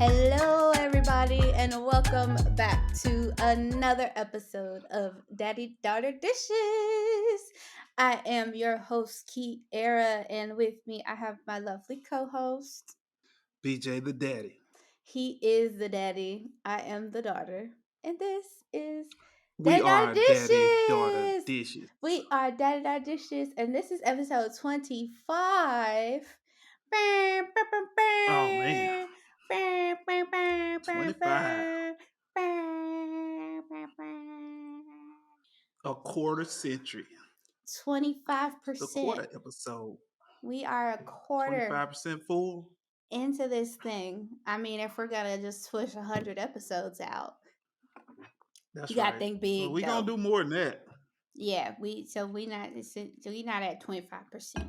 Hello, everybody, and welcome back to another episode of Daddy Daughter Dishes. I am your host, Kiera, and with me I have my lovely co host. BJ the Daddy. He is the daddy, I am the daughter, and this is We Daddy Daughter are daddy daughter Dishes. dishes. We are Daddy Daughter Dishes, and this is episode 25. Bah, bah, bah, Oh man, bah. Bah, bah, bah, bah, 25. bah. Bah, bah, bah. A quarter century. The 25%. quarter episode. We are a quarter 25% full. into this thing. I mean, if we're gonna just push 100 episodes out, you That's gotta right. think Well, big we gonna though. do more than that. Yeah, we not at 25%,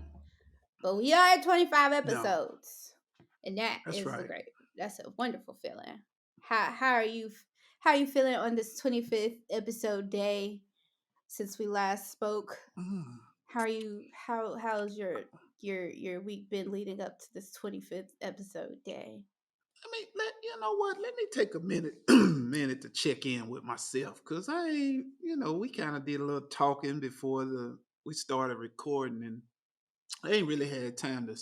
but we are at 25 No, episodes, and that's right. that's a wonderful feeling. How are you? How are you feeling on this 25th episode day since we last spoke? Mm. How are you? How's your week been leading up to this 25th episode day? You know what? Let me take a minute, minute to check in with myself, cause I ain't. We kind of did a little talking before we started recording, and I ain't really had time to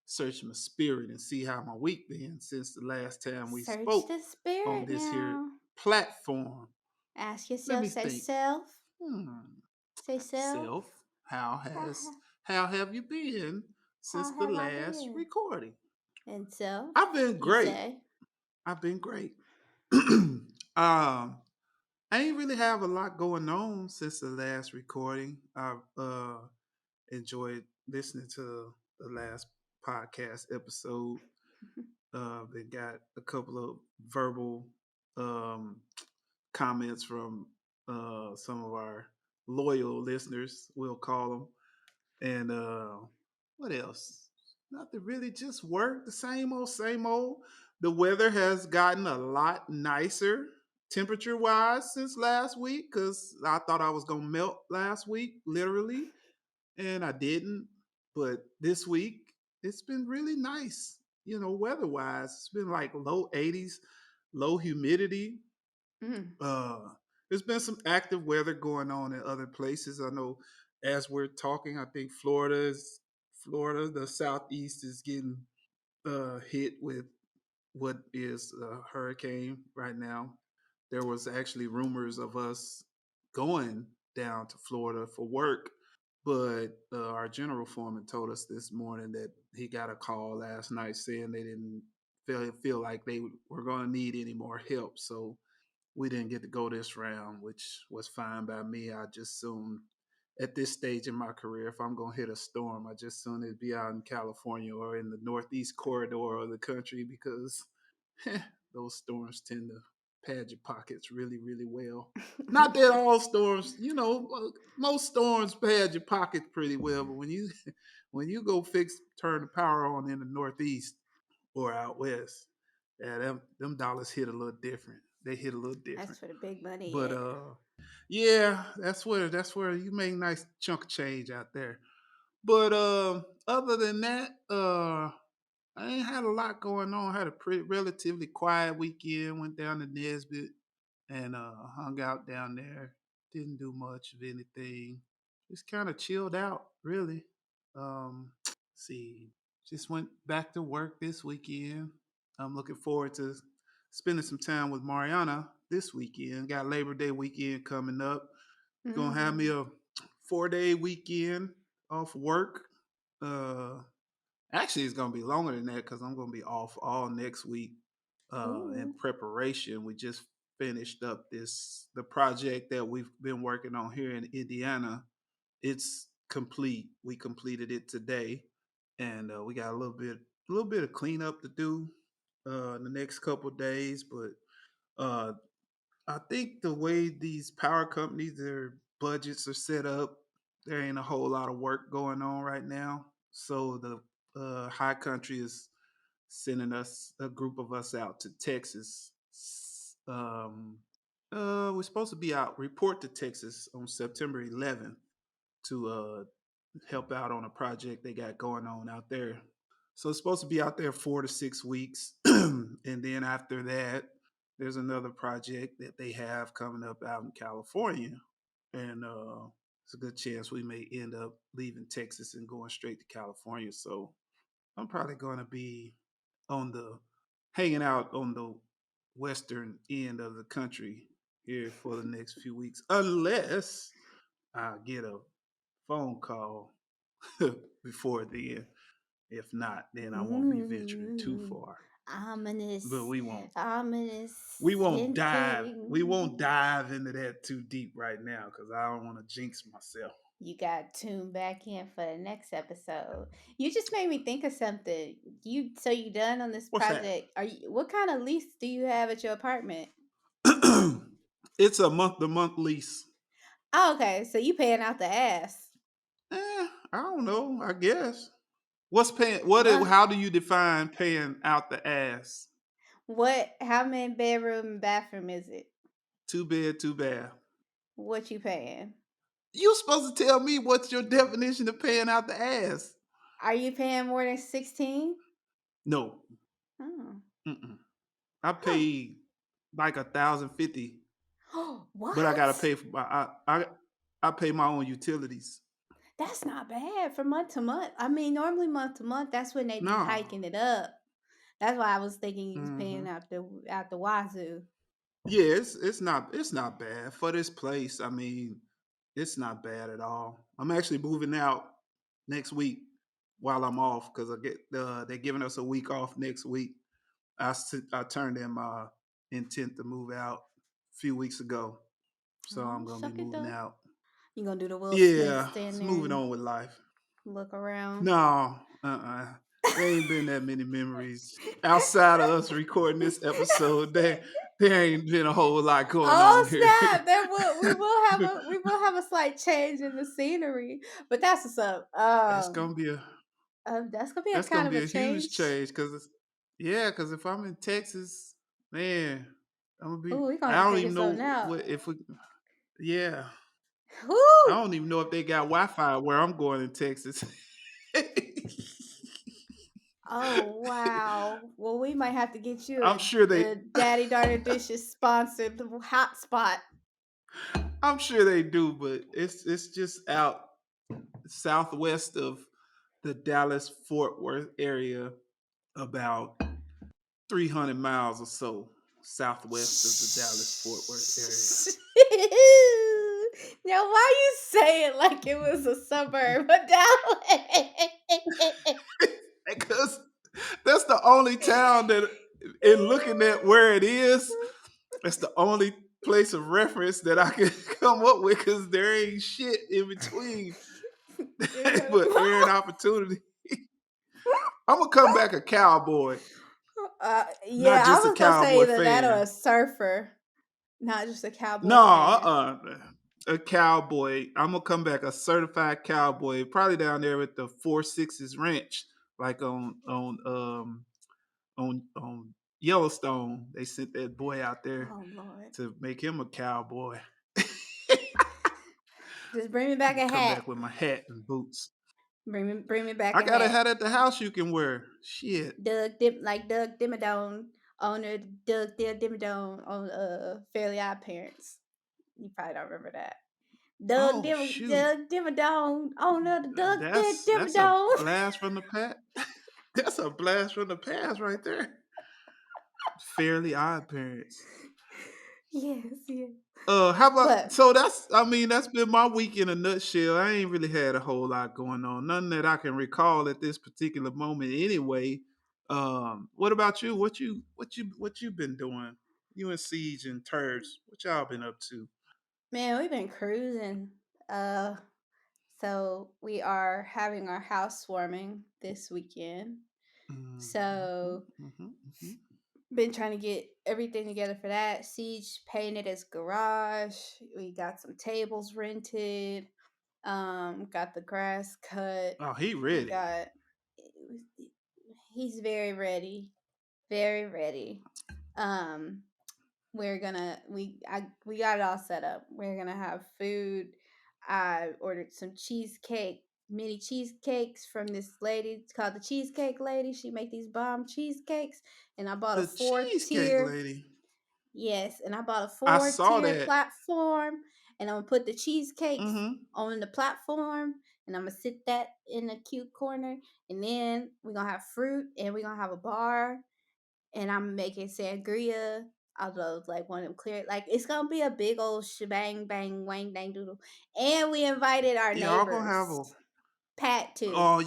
search my spirit and see how my week been since the last time we Search spoke the on spirit this here now. platform. Ask Let yourself. me Say think. self. Hmm. Say self. Self, how How, has how have you been since how the have I last been? recording? And self, I've been you great. say. I've been great. I ain't really have a lot going on since the last recording. I've enjoyed listening to the last podcast episode. They got a couple of verbal um, comments from some of our loyal listeners, we'll call them. And what else? Nothing really, just work, the same old, same old. The weather has gotten a lot nicer temperature wise since last week because I thought I was going to melt last week, literally, and I didn't. But this week, it's been really nice, weather wise. It's been like low 80s, low humidity. Mm. Uh, there's been some active weather going on in other places. I know as we're talking, I think Florida, the southeast is getting hit with what is a hurricane right now. There was actually rumors of us going down to Florida for work, but our general foreman told us this morning that he got a call last night saying they didn't feel like they were going to need any more help. So we didn't get to go this round, which was fine by me. I just soon, at this stage in my career, if I'm gonna hit a storm, I just soon it'd be out in California or in the northeast corridor of the country because those storms tend to pad your pockets really, really well. Not that all storms, most storms pad your pockets pretty well, but when you when you go turn the power on in the northeast or out west, yeah, them dollars hit a little different. They hit a little That's different. where the big money But at. yeah, that's where you make a nice chunk of change out there. But other than that, I ain't had a lot going on. I had a pretty relatively quiet weekend. Went down to Nesbitt and hung out down there. Didn't do much of anything. Just kind of chilled out, really. See, just went back to work this weekend. I'm looking forward to spending some time with Mariana this weekend. Got Labor Day weekend coming up. Gonna have me Mm. a 4-day weekend off work. Uh, Actually, it's gonna be longer than that because I'm gonna be off all next week. In Ooh. preparation, we just finished up the project that we've been working on here in Indiana. It's complete. We completed it today, and we got a little bit of cleanup to do in the next couple of days. But uh, I think the way these power companies, their budgets are set up, there ain't a whole lot of work going on right now. So the high country is sending us a group of us out to Texas. We're supposed to be out report to Texas on September 11th to help out on a project they got going on out there. So it's supposed to be out there 4 to 6 weeks, and then after that, there's another project that they have coming up out in California, and it's a good chance we may end up leaving Texas and going straight to California. So I'm probably going to be on the hanging out on the western end of the country here for the next few weeks, unless I get a phone call before then. If not, then I won't be venturing too Mm, far. But ominous, we won't ominous we won't dive we won't hinting. dive into that too deep right now because I don't want to jinx myself. You got tuned back in for the next episode. You just made me think of something. You done on this What's that? project? Are you? What kind of lease do you have at your apartment? It's a month-to-month lease. Oh, okay. So you paying out the ass. I don't know. I guess. What's paying? What? Month. How do you define paying out the ass? What? How many bedroom and bathroom is it? Too bad, too bad. What you paying? You supposed to tell me what's your definition of paying out the ass? Are you paying more than 16? No. Oh. Mm-mm. I Huh. pay like 1,050, but I gotta What? pay for my I pay my own utilities. That's not bad for month to month. I mean, normally month to month, that's when they be No. hiking it up. That's why I was thinking you was Hmm. paying out the wazoo. Yeah, it's not bad for this place. I mean, it's not bad at all. I'm actually moving out next week while I'm off because I get they're giving us a week off next week. I turned in my intent to move out a few weeks ago, so I'm Oh, gonna be suck it moving up. out. You gonna do the Will Smith, Yeah, stand it's there moving and on with life. look around. No, there ain't been that many memories outside of us recording this episode. There ain't been a whole lot going on Oh here. snap! We will have a slight change in the scenery, but that's what's up. That's gonna be a That's gonna be a that's kind gonna of be a a huge change. change because yeah, because if I'm in Texas, man, I'm gonna be. Ooh, we gonna have I to don't figure even something know out. what if we. Yeah, I Whoo! don't even know if they got Wi-Fi where I'm going in Texas. Oh wow. Well, we might have to get you I'm sure they. a Daddy Daughter Dishes sponsored hotspot. I'm sure they do, but it's just out southwest of the Dallas Fort Worth area, about 300 miles or so southwest of the Dallas Fort Worth area. Now, why you say it like it was a suburb of Dallas? Because that's the only town that, in looking at where it is, that's the only place of reference that I can come up with because there ain't shit in between 300 but air and opportunity. I'm gonna come back a cowboy, not Yeah, I just a was gonna say cowboy either that or a fan. surfer, not just a No, cowboy fan. a cowboy. I'm gonna come back a certified cowboy, probably down there at the 4 Sixes Ranch, like on Yellowstone. They sent that boy out there Oh Lord, to make him a cowboy. just bring me back a Come hat. back with my hat and boots. Bring me back I a got a hat. hat at the house you can wear. Shit. Doug Dimmadome, owner Doug Dimmadome on Fairly Odd Parents. You probably don't remember that. Oh shoot. Doug Dimmadome, owner the That's a Dimmadome. blast from the past. That's a blast from the past right there. Fairly Odd Parents. Yes, yes. How about But so that's I mean that's been my week in a nutshell. I ain't really had a whole lot going on. None that I can recall at this particular moment anyway. What about you? What you been doing? You and Siege and Turds. What y'all been up to? man, we've been cruising. Uh, so we are having our housewarming this weekend. Mm-hmm, So mm-hmm, mm-hmm. been trying to get everything together for that. Siege painted his garage. We got some tables rented. Got the grass cut. Oh, he We ready. got. He's very ready. Very ready. Um, we got it all set up. We're gonna have food. I ordered some cheesecake. mini cheesecakes from this lady called the Cheesecake Lady. She make these bomb cheesecakes, and I bought a The four cheesecake tier. lady. Yes, and I bought a I four saw tier that. platform, and I'm gonna put the cheesecakes Mm-hmm. on the platform, and I'm gonna sit that in a cute corner, and then we're gonna have fruit, and we're gonna have a bar, and I'm making sangria. Although, like one of them clear, like it's gonna be a big old shebang bang wang dang doodle, and we invited our Y'all gonna have neighbors, a Pat too. oh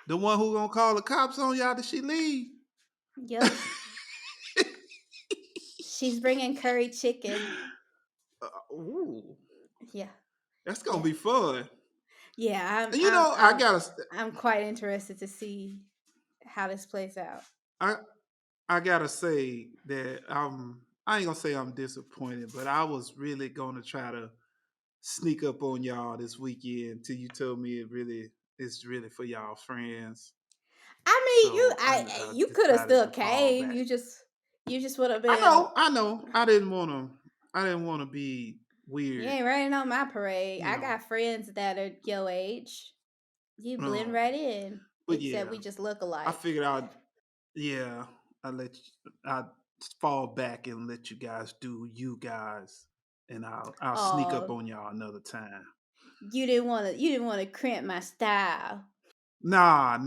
the one who gonna call the cops on y'all that she leave. Yep, she's bringing curry chicken. Ooh, Yeah, that's gonna yeah. be fun. Yeah, And you know, I gotta, I'm quite interested to see how this plays out. I, I gotta say that I ain't gonna say I'm disappointed, but I was really gonna try to sneak up on y'all this weekend till you told me it's really for y'all friends. I mean, So I you could have decided still to fall came. back. You just would have I been. know, I know. I didn't want to be You weird, ain't running on my parade. you I know. got friends that are your age. You blend Um, right in, but except yeah, we just look I alike. figured yeah, I let I fall back and let you guys do you guys, and I'll sneak up Oh, on y'all another time. you didn't want to cramp my style. Nah,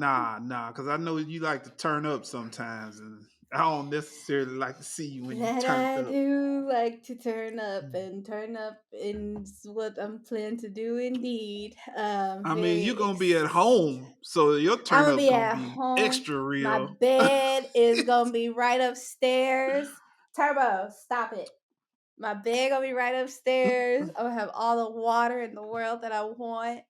because I know you like to turn up sometimes, and I don't necessarily like to see you when you That turned I up. do like to turn up is what I'm planning to do indeed. I mean, you're gonna be at home, so your I'm turn gonna up's be gonna at be home. extra My real. bed is gonna be right upstairs. Turbo, stop it. My bed gonna be right upstairs. I'm gonna have all the water in the world that I want.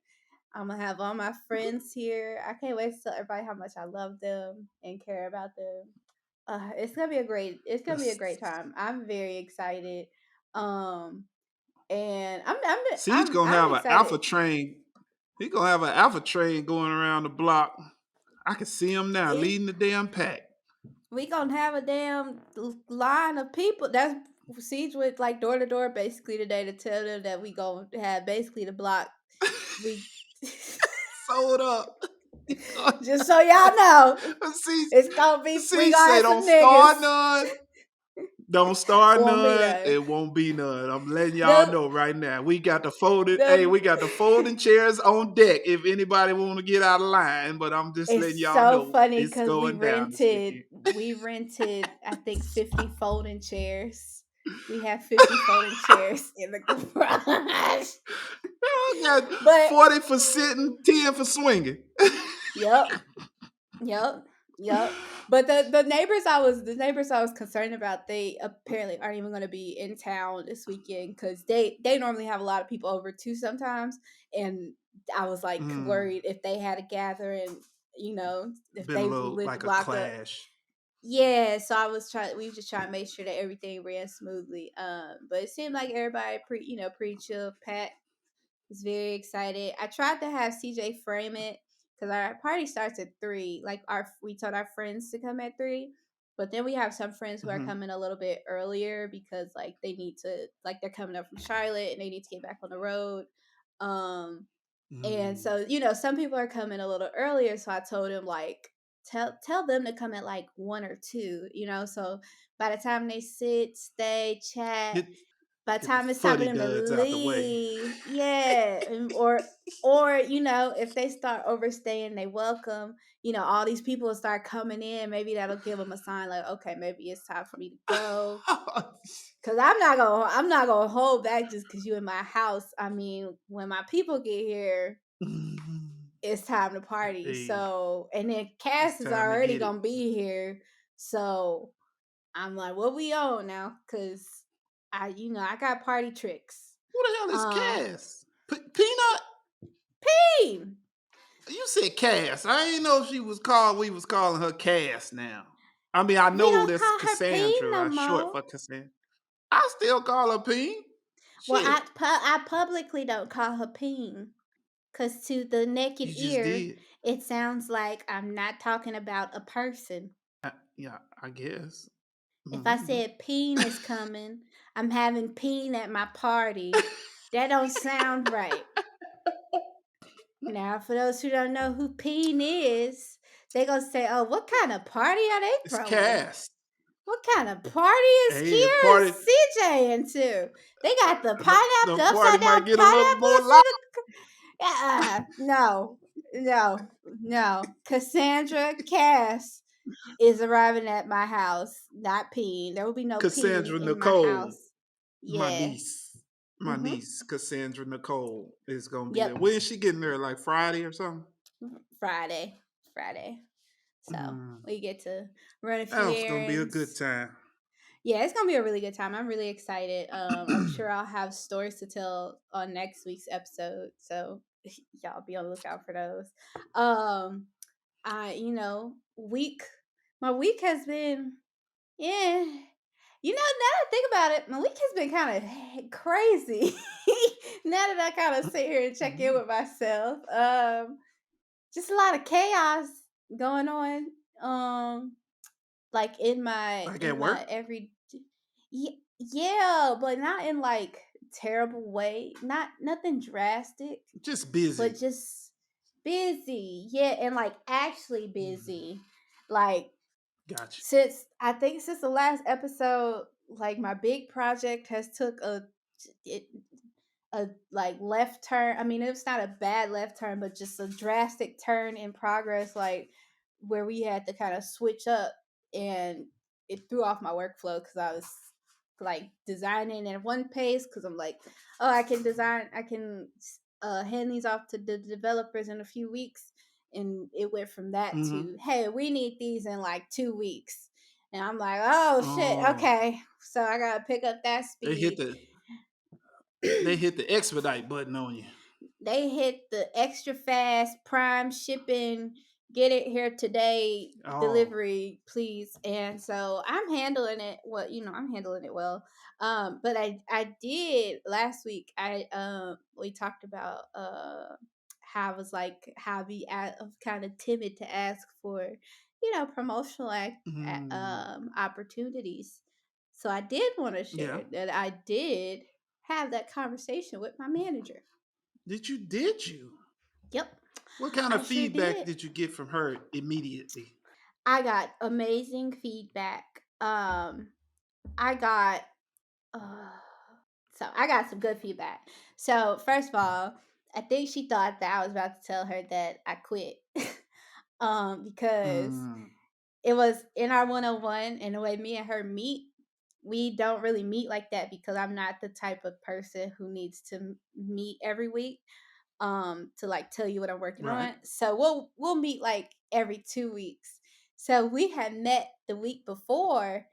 I'm gonna have all my friends here. I can't wait to tell everybody how much I love them and care about them. It's gonna be a great time. I'm very excited. Um, and Siege gonna I'm have an alpha excited. train. He gonna have an alpha train going around the block. I can see him now It, leading the damn pack. we gonna have a damn line of people. That's Siege with like door to door basically today to tell them that we gonna have basically the block. We Sold up. just so y'all know, see, it's gonna be we see, gonna say have some don't niggas. start none. Don't start Won't be none. there. It won't be none. I'm letting y'all The know right now. We got the folded. Hey, the we got the folding chairs on deck. If anybody want to get out of line, but I'm just letting It's y'all so know funny it's because going down this weekend. we rented I think 50 folding chairs. We have 50 folding chairs in the garage. I got But 40 for sitting, 10 for swinging. yep, yep, yep. But the neighbors I was concerned about, they apparently aren't even going to be in town this weekend because they normally have a lot of people over too sometimes, and I was like Mm, worried if they had a gathering, if been a they little lived like a block up. clash. Yeah, so we were just trying to make sure that everything ran smoothly. But it seemed like everybody pretty chill. Pat was very excited. I tried to have CJ frame it because our party starts at 3. Like we told our friends to come at 3, but then we have some friends who are Hmm. coming a little bit earlier because like they need to like they're coming up from Charlotte and they need to get back on the road. Um, and Mm. so, some people are coming a little earlier, so I told him like tell them to come at like 1 or 2, so by the time they sit, stay, chat, Get by the get the time it's time for fuddy them to duds out the way. leave, yeah, or if they start overstaying they welcome, all these people will start coming in, maybe that'll give them a sign like, okay, maybe it's time for me to go. Cause I'm not gonna hold back just cause you in my house. I mean, when my people get here, it's time to party. Hey, So, and then it's Cass is time to already get it. gonna be here. So I'm like, what we on now? Cause I got party tricks. Who the hell is Um, Cass? Peanut? P, You said Cass. I didn't know if she was called. We was calling her Cass now. I mean, I we know don't that's call her P Cassandra. no Short more. for Cassandra. I still call her Peen. Well, Shit, I publicly don't call her Peen. Cause to the naked you just ear, did. it sounds like I'm not talking about a person. Yeah, I guess. If I Hmm. said Peen is coming, I'm having Peen at my party. That don't sound right. Now, for those who don't know who Peen is, they gonna say, "Oh, what kind of party are they It's throwing? Cass. What kind of party is Hey, the Kiera and party, CJ into? They got the pineapple, the the party upside might down get a little more pineapples loud. for the. No, no, no. Cassandra Cass is arriving at my house. Not Peen. There will be no Peen Cassandra in my Nicole, house. my Yeah. niece, my Mm-hmm. niece Cassandra Nicole is gonna be there. Yep. When is she getting there? Like Friday or something? Friday. Friday. So Mm, we get to run a few that's gonna be a good errands. time. Yeah, it's gonna be a really good time. I'm really excited. I'm sure I'll have stories to tell on next week's episode, so y'all be on the lookout for those. Um, I week my week has been, yeah. Now that I think about it, my week has been kind of crazy. Now that I kind of sit here and check in Mhm. with myself, just a lot of chaos going on. Like Like at in my work, every, yeah, but not in like terrible way, not nothing drastic, just but busy. just busy, yeah, and like actually Mm, busy, like gotcha. since the last episode, like my big project has took it, a like left turn. I mean, it's not a bad left turn, but just a drastic turn in progress, like where we had to kind of switch up, and it threw off my workflow because I was like designing at one pace because I'm like, oh, I can hand these off to the developers in a few weeks, and it went from that Hmm. to, hey, we need these in like 2 weeks, and I'm like, oh shit, Oh, okay, so I gotta pick up that they hit speed. the they hit the expedite button on you. They hit the extra fast prime shipping, get it here today Oh, delivery, please. And so I'm handling it well, I'm handling it well. But I did last week. I We talked about how I was like how I be kind of timid to ask for promotional mm, opportunities. So I did want to yeah. share that I did have that conversation with my manager. Did you? Yep, What kind I of sure feedback did. did you get from her immediately? I got amazing feedback. I got uh, I got some good feedback. So first of all, I think she thought that I was about to tell her that I quit. Because Mm, it was in our 101, and the way me and her meet, we don't really meet like that because I'm not the type of person who needs to meet every week to like tell you what I'm working right. on. So we'll meet like every 2 weeks. So we had met the week before,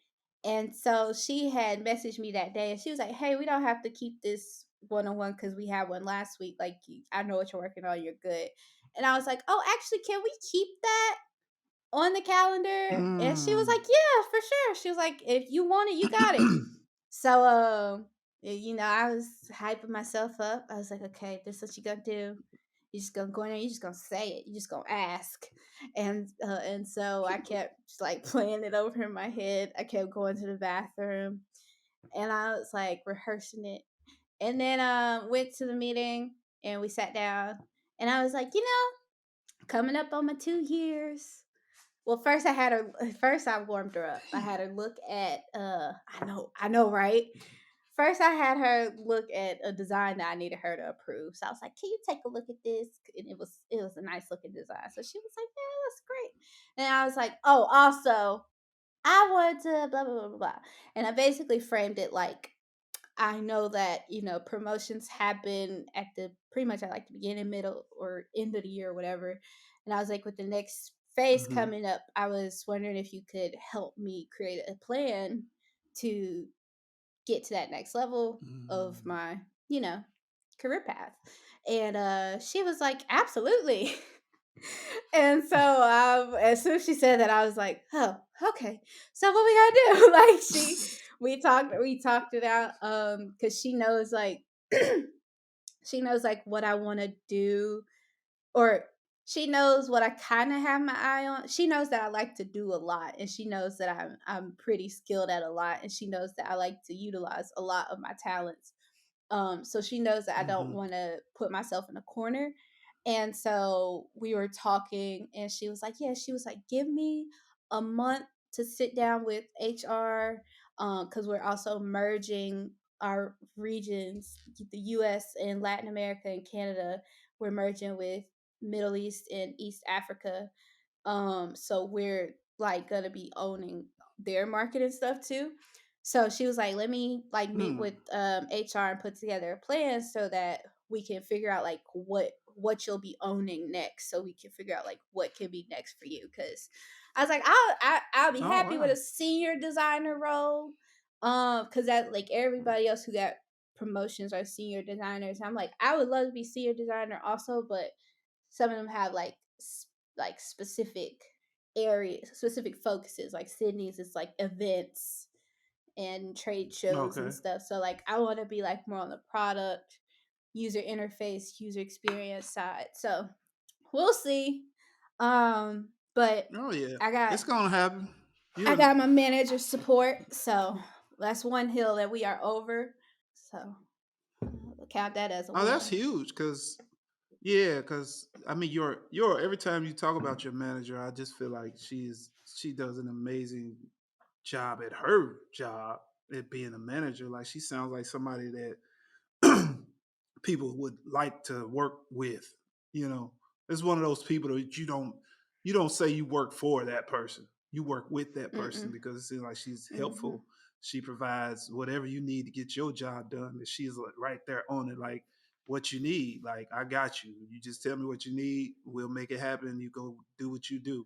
and so she had messaged me that day, and she was like, "Hey, we don't have to keep this 101 because we had one last week. Like, I know what you're working on. You're good." And I was like, "Oh, actually, can we keep that on the calendar?" And she was Mm. like, "Yeah, for sure." She was like, "If you want it, you got it." So, I was hyping myself up. I was like, okay, this is what you gonna do. You just gonna go in there. You just gonna say it. You just gonna ask, and so I kept just like playing it over in my head. I kept going to the bathroom, and I was like rehearsing it, and then went to the meeting, and we sat down, and I was like, coming up on my 2 years. Well, first I warmed her up. I had her look at I know, right? First I had her look at a design that I needed her to approve. So I was like, "Can you take a look at this?" And it was a nice looking design. So she was like, "Yeah, that's great." And I was like, "Oh, also, I want to blah blah blah blah blah." And I basically framed it like, I know that, promotions happen at the pretty much at like the beginning, middle, or end of the year or whatever. And I was like, with the next phase Hmm. coming up, I was wondering if you could help me create a plan to get to that next level of Mm. my, you know, career path. And she was like, absolutely. And so as soon as she said that, I was like, oh, okay. So what we gotta do? Like we talked it out because she knows like she knows like what I want to do, or she knows what I kind of have my eye on. She knows that I like to do a lot, and she knows that I'm pretty skilled at a lot, and she knows that I like to utilize a lot of my talents. So she knows that I don't Hmm. want to put myself in a corner, And so we were talking, and she was like, yeah, she was like, give me a month to sit down with HR, because we're also merging our regions, the US and Latin America and Canada. We're merging with Middle East and East Africa. So we're like gonna be owning their market and stuff too. So she was like, let me like meet with Hmm. HR and put together a plan so that we can figure out like what you'll be owning next, so we can figure out like what can be next for you. Because I was like, I'll be Oh happy with wow. a senior designer role, because that like everybody else who got promotions are senior designers. I'm like, I would love to be senior designer also, but some of them have like like specific areas, specific focuses. Like Sydney's is like events and trade shows and Okay. stuff. So like I want to be like more on the product, user interface, user experience side. So we'll see. But Oh yeah. I got It's gonna happen. I You. got my manager's support, so that's one hill that we are over. So I'll count that as a Oh, that's win. huge. Cause yeah, cause I mean, you're every time you talk about your manager, I just feel like she does an amazing job at her job at being a manager. Like she sounds like somebody that people would like to work with. You know, it's one of those people that you don't say you work for that person. You work with that person Mm-mm. because it seems like she's Mm-hmm. helpful. She provides whatever you need to get your job done. And she's like right there on it, like what you need. Like I got you. You just tell me what you need. We'll make it happen. And you go do what you do.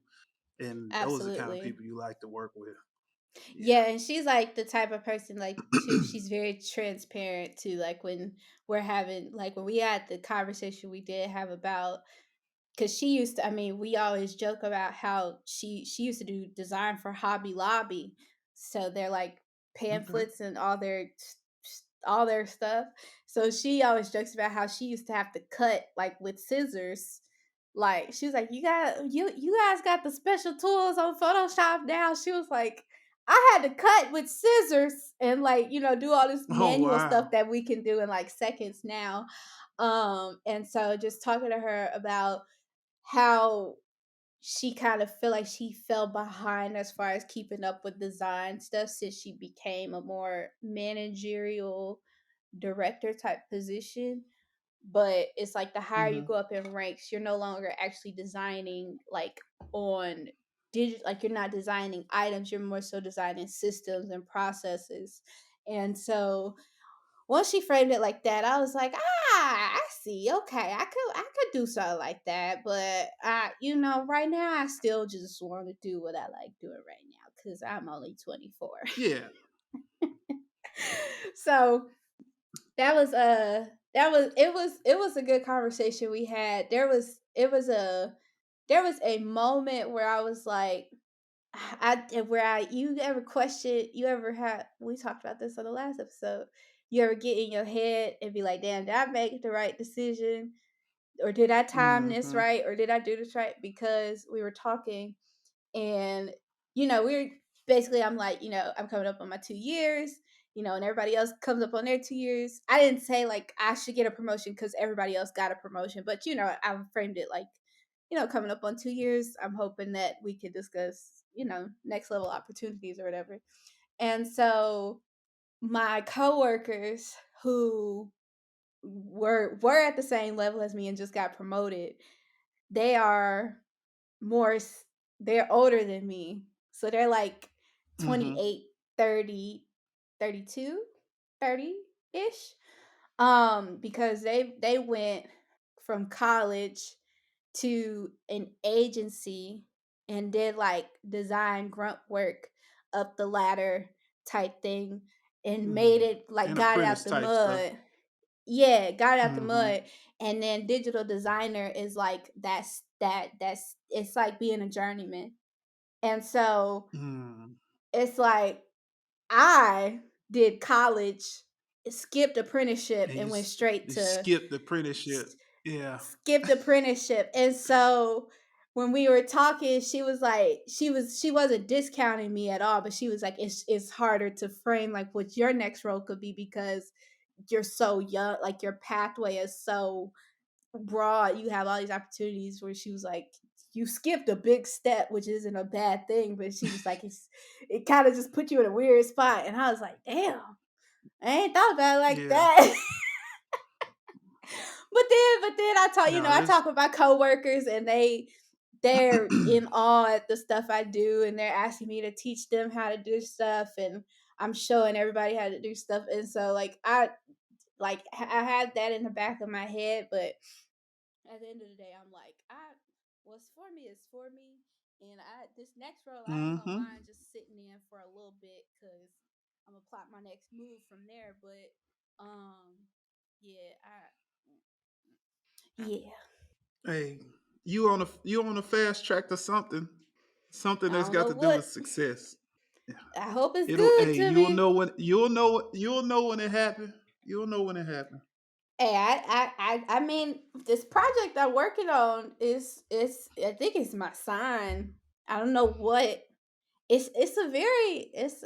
And those are the kind of Absolutely. people you like to work with. Yeah, Yeah. and she's like the type of person like too. She's very transparent too. Like when we're having like when we had the conversation we did have about, because she used to, I mean, we always joke about how she used to do design for Hobby Lobby. So they're like Okay. pamphlets and all their stuff. So she always jokes about how she used to have to cut like with scissors. Like she was like, you guys got the special tools on Photoshop now. She was like, I had to cut with scissors and like, do all this Oh manual stuff wow. that we can do in like seconds now. And so just talking to her about how she kind of feel like she fell behind as far as keeping up with design stuff since she became a more managerial director type position. But it's like the higher you Hmm. go up in ranks, you're no longer actually designing like on digital, like you're not designing items, you're more so designing systems and processes. And so once she framed it like that, I was like, I see. Okay, I could do something like that, but right now I still just want to do what I like doing right now because I'm only 24. Yeah. So it was a good conversation we had. There was a moment where I was like, you ever question, you ever had, we talked about this on the last episode, you ever get in your head and be like, damn, did I make the right decision, or did I time this Hmm. right, or did I do this right? Because we were talking, and we're basically, I'm like, I'm coming up on my 2 years, and everybody else comes up on their 2 years. I didn't say like I should get a promotion because everybody else got a promotion, but I framed it like, coming up on 2 years, I'm hoping that we could discuss, next level opportunities or whatever. And so my coworkers who were at the same level as me and just got promoted, they are more they're older than me. So they're like Hmm. 28, 30, 32, 30-ish. Because they went from college to an agency and did like design grunt work up the ladder type thing, and made Hmm. it like And got it out apprentice the type stuff. mud. Yeah, got it out the Hmm. mud. And then digital designer is like that's it's like being a journeyman. And so Mm. it's like I did college, skipped apprenticeship, And and went straight you to skip the apprenticeship. Yeah. skipped apprenticeship. And so when we were talking, she was like, she wasn't discounting me at all, but she was like, it's harder to frame like what your next role could be because you're so young, like your pathway is so broad. You have all these opportunities where she was like, you skipped a big step, which isn't a bad thing, but she was like, it kind of just put you in a weird spot. And I was like, damn, I ain't thought about it like Yeah. that. But then I talk, No, I it's talk with my coworkers, and they're in awe at the stuff I do, and they're asking me to teach them how to do stuff, and I'm showing everybody how to do stuff. And so I had that in the back of my head, but at the end of the day, I'm like, I what's for me is for me, and I this next role I ain't gonna mm-hmm. mind just sitting in for a little bit because I'm gonna plot my next move from there. But yeah, I yeah, Hey, you on a fast track to something, something I that's don't got know to do what. with success. Yeah. I hope it's It'll. good Hey, to you'll me. know when. You'll know when it happened. You'll know when it happened. Hey, I mean, this project I'm working on is I think it's my sign. I don't know what it's a very it's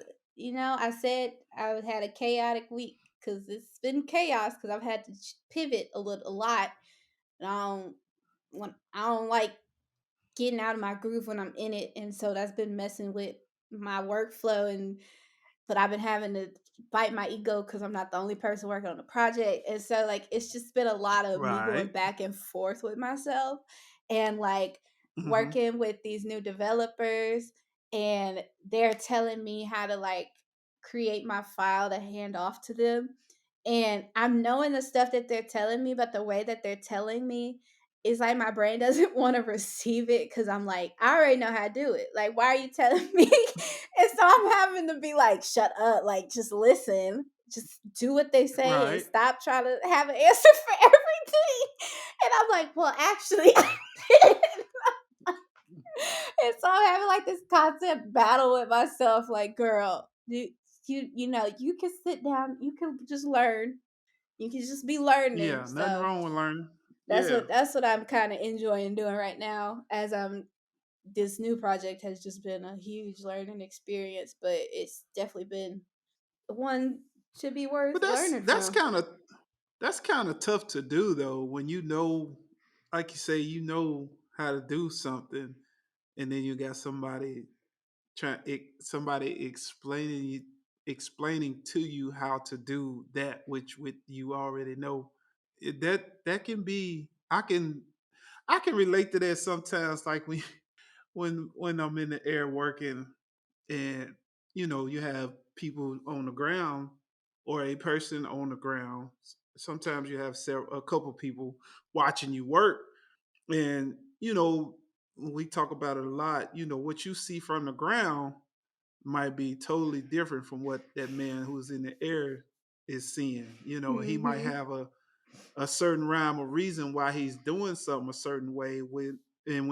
I said I had a chaotic week because it's been chaos because I've had to pivot a lot. And I don't like getting out of my groove when I'm in it, and so that's been messing with my workflow. And but I've been having to fight my ego because I'm not the only person working on the project. And so it's just been a lot of me going Right. back and forth with myself, and Mm-hmm. working with these new developers, and they're telling me how to create my file to hand off to them. And I'm knowing the stuff that they're telling me, but the way that they're telling me is like my brain doesn't want to receive it because I'm like, I already know how to do it. Like, why are you telling me? And so I'm having to be like, shut up, like just listen, just do what they say and Right. stop trying to have an answer for everything. And I'm like, well, actually, and so I'm having this constant battle with myself, like, girl, you can sit down, you can just learn, you can just be learning. Yeah. Nothing So wrong with learning. that's Yeah. what I'm kind of enjoying doing right now, as I'm this new project has just been a huge learning experience, but it's definitely been one to be worth But that's learning that's from. kind of that's kind of tough to do though when you know, like you say, you know how to do something, and then you got somebody explaining to you how to do that which you already know. That can be. I can relate to that sometimes. Like when I'm in the air working, and you have people on the ground or a person on the ground. Sometimes you have a couple people watching you work, and we talk about it a lot. What you see from the ground might be totally different from what that man who's in the air is seeing. He might Mm-hmm. have a certain rhyme or reason why he's doing something a certain way. When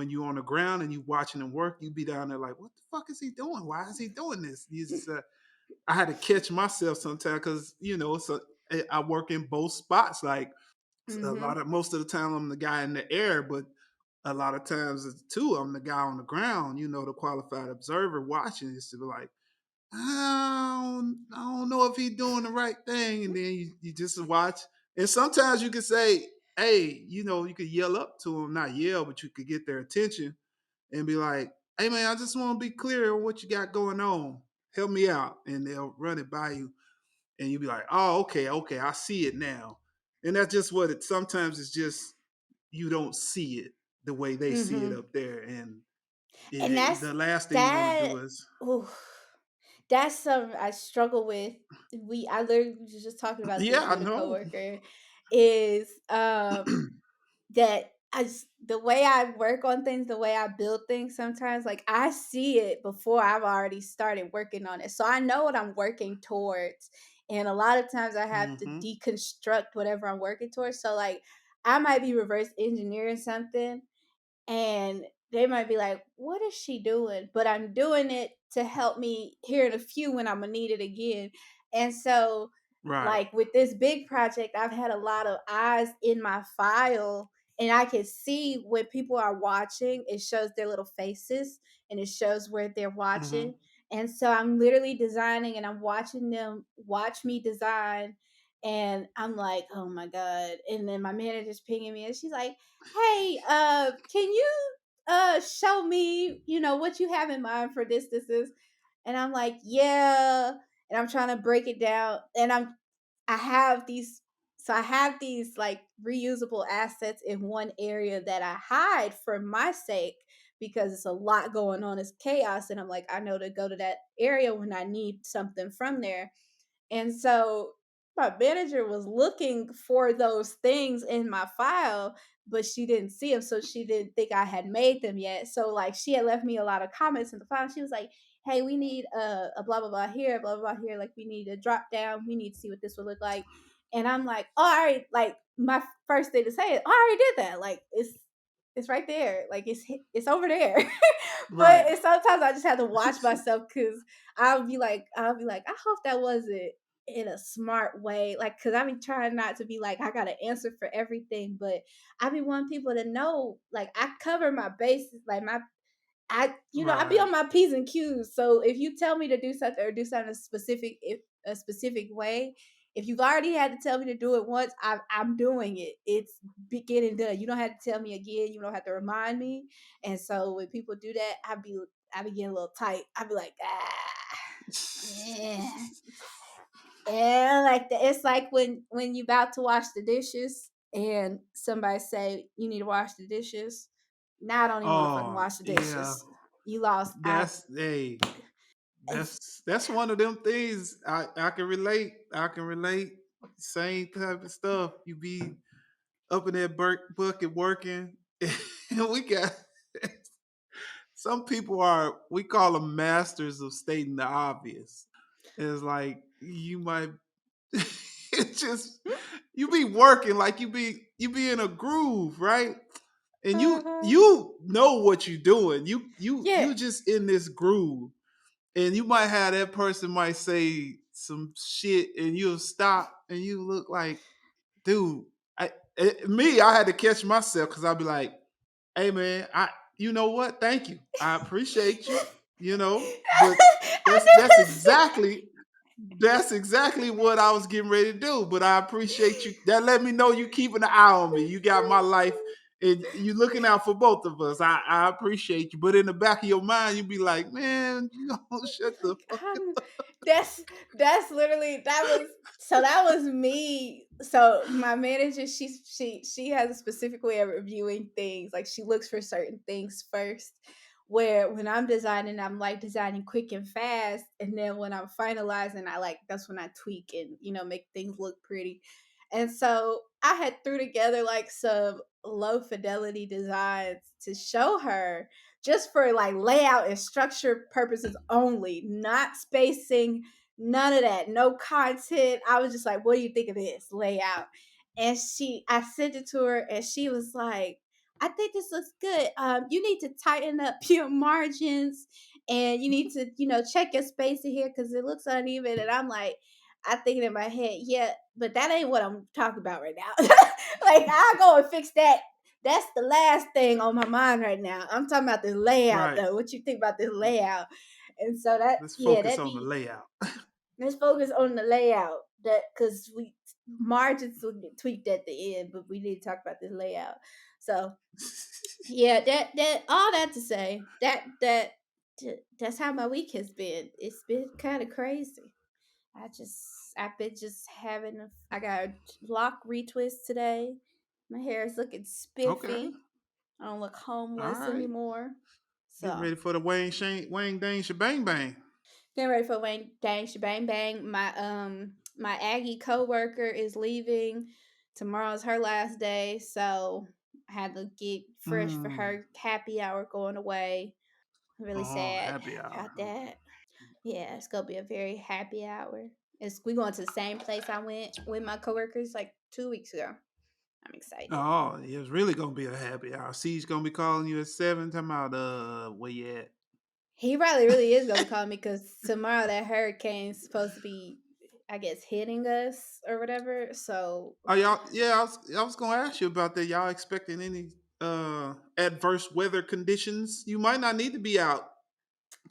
you're on the ground and you watching him work, you be down there like, what the fuck is he doing? Why is he doing this? I had to catch myself sometimes because I work in both spots. Like Mm-hmm. most of the time I'm the guy in the air, but a lot of times too I'm the guy on the ground. The qualified observer watching is to be like, I don't know if he's doing the right thing. And then you just watch. And sometimes you could say, hey, you could yell up to him, not yell, but you could get their attention and be like, hey, man, I just want to be clear on what you got going on. Help me out. And they'll run it by you. And you'll be like, oh, okay, I see it now. And that's just what sometimes it's just, you don't see it the way they see it Mm-hmm. up there. And And the last thing you want to that do is, ooh, that's something I struggle with. I literally was just talking about yeah, this I with a know. coworker, is that the way I work on things, the way I build things, sometimes I see it before I've already started working on it. So I know what I'm working towards. And a lot of times I have to Hmm. deconstruct whatever I'm working towards. So I might be reverse engineering something, and they might be like, what is she doing? But I'm doing it to help me here in a few when I'm gonna need it again. And so Right. with this big project, I've had a lot of eyes in my file, and I can see when people are watching, it shows their little faces, and it shows where they're Hmm. watching. And so I'm literally designing, and I'm watching them watch me design. And I'm like, oh my God. And then my manager's pinging me and she's like, hey, can you show me, what you have in mind for this? And I'm like, yeah. And I'm trying to break it down. And I have these so I have these like reusable assets in one area that I hide for my sake because it's a lot going on, it's chaos, and I'm like, I know to go to that area when I need something from there. And so my manager was looking for those things in my file, but she didn't see them. So she didn't think I had made them yet. So, like, she had left me a lot of comments in the file. She was like, hey, we need a blah, blah, blah here, blah, blah, blah here. Like, we need a drop down. We need to see what this would look like. And I'm like, oh, all right. Like, my first thing to say is, oh, I already did that. Like, it's right there. Like, it's over there. Right. But sometimes I just have to watch myself because I'll be like, I hope that wasn't in a smart way. Like, cause I be trying not to be like, I got to answer for everything, but I be wanting people to know, like, I cover my bases, like I be Right. on my P's and Q's. So if you tell me to do something or do something a specific way, if you've already had to tell me to do it once, I'm doing it. It's getting done. You don't have to tell me again. You don't have to remind me. And so when people do that, I be getting a little tight. I be like, yeah, yeah, like it's like when you about to wash the dishes and somebody say you need to wash the dishes. Now I don't even want to fucking Oh wash the yeah. dishes. You lost. I That's hey. it's, That's one of them things I can relate. I can relate. Same type of stuff. You be up in that bucket working. And we got some people are we call them masters of stating the obvious. It's like you might it's just you be working like you be in a groove, right? And you uh-huh. you know what you're doing. Yeah. You just in this groove. And you might have that person might say some shit and you'll stop and you look like, dude, I had to catch myself because I'd be like, hey man, you know what? Thank you. I appreciate you, but I that's knew that's this shit. exactly what I was getting ready to do. But I appreciate you. That let me know you keeping an eye on me. You got my life and you looking out for both of us. I appreciate you. But in the back of your mind, you be like, man, you don't shut the fuck I'm- that's literally that was me. So my manager, she has a specific way of reviewing things. Like, she looks for certain things first. Where when I'm designing, I'm like designing quick and fast, and then when I'm finalizing, that's when I tweak and make things look pretty. And so I had threw together like some low fidelity designs to show her, just for like layout and structure purposes only, not spacing, none of that, no content. I was just like, what do you think of this layout? And I sent it to her and she was like, I think this looks good. You need to tighten up your margins and you need to, check your spacing here because it looks uneven. And I'm like, I thinking in my head, yeah, but that ain't what I'm talking about right now. Like, I'll go and fix that. That's the last thing on my mind right now. I'm talking about this layout right. though. What you think about this layout? And so that, Let's yeah, focus that on the be layout. let's focus on the layout. That because we margins will get tweaked at the end, but we need to talk about this layout. So yeah, that all that to say that's how my week has been. It's been kind of crazy. I've been just I got a lock retwist today. My hair is looking Okay. spiffy. I don't look All homeless right. anymore. Getting So ready for the Wang Dang Shebang Bang. getting ready for Wayne Dang Shebang Bang. My Aggie coworker is leaving. Tomorrow's her last day, so I had to get fresh for Mm. her happy hour going away. I'm really Oh, sad happy hour. about that. Yeah, it's gonna be a very happy hour. We going to the same place I went with my coworkers like 2 weeks ago. I'm excited. Oh, it was really gonna be a happy hour. C's gonna be calling you at 7, talking about where you at? He probably really is gonna be calling me because tomorrow that hurricane's supposed to be, I guess, hitting us or whatever. So Oh y'all yeah, I was gonna ask you about that. Y'all expecting any adverse weather conditions? You might not need to be out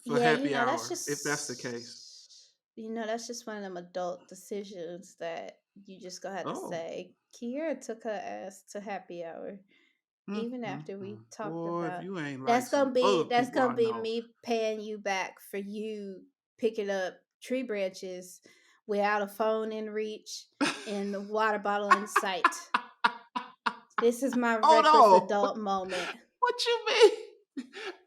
for yeah, happy hour if that's the case. that's just one of them adult decisions that You just gonna have to Oh. say Kiera took her ass to happy hour. Even after we talked Boy, if about you ain't like that's gonna some other be that's people gonna I be know. me paying you back for you picking up tree branches without a phone in reach and the water bottle in sight. This is my Hold reckless on. adult moment. What you mean?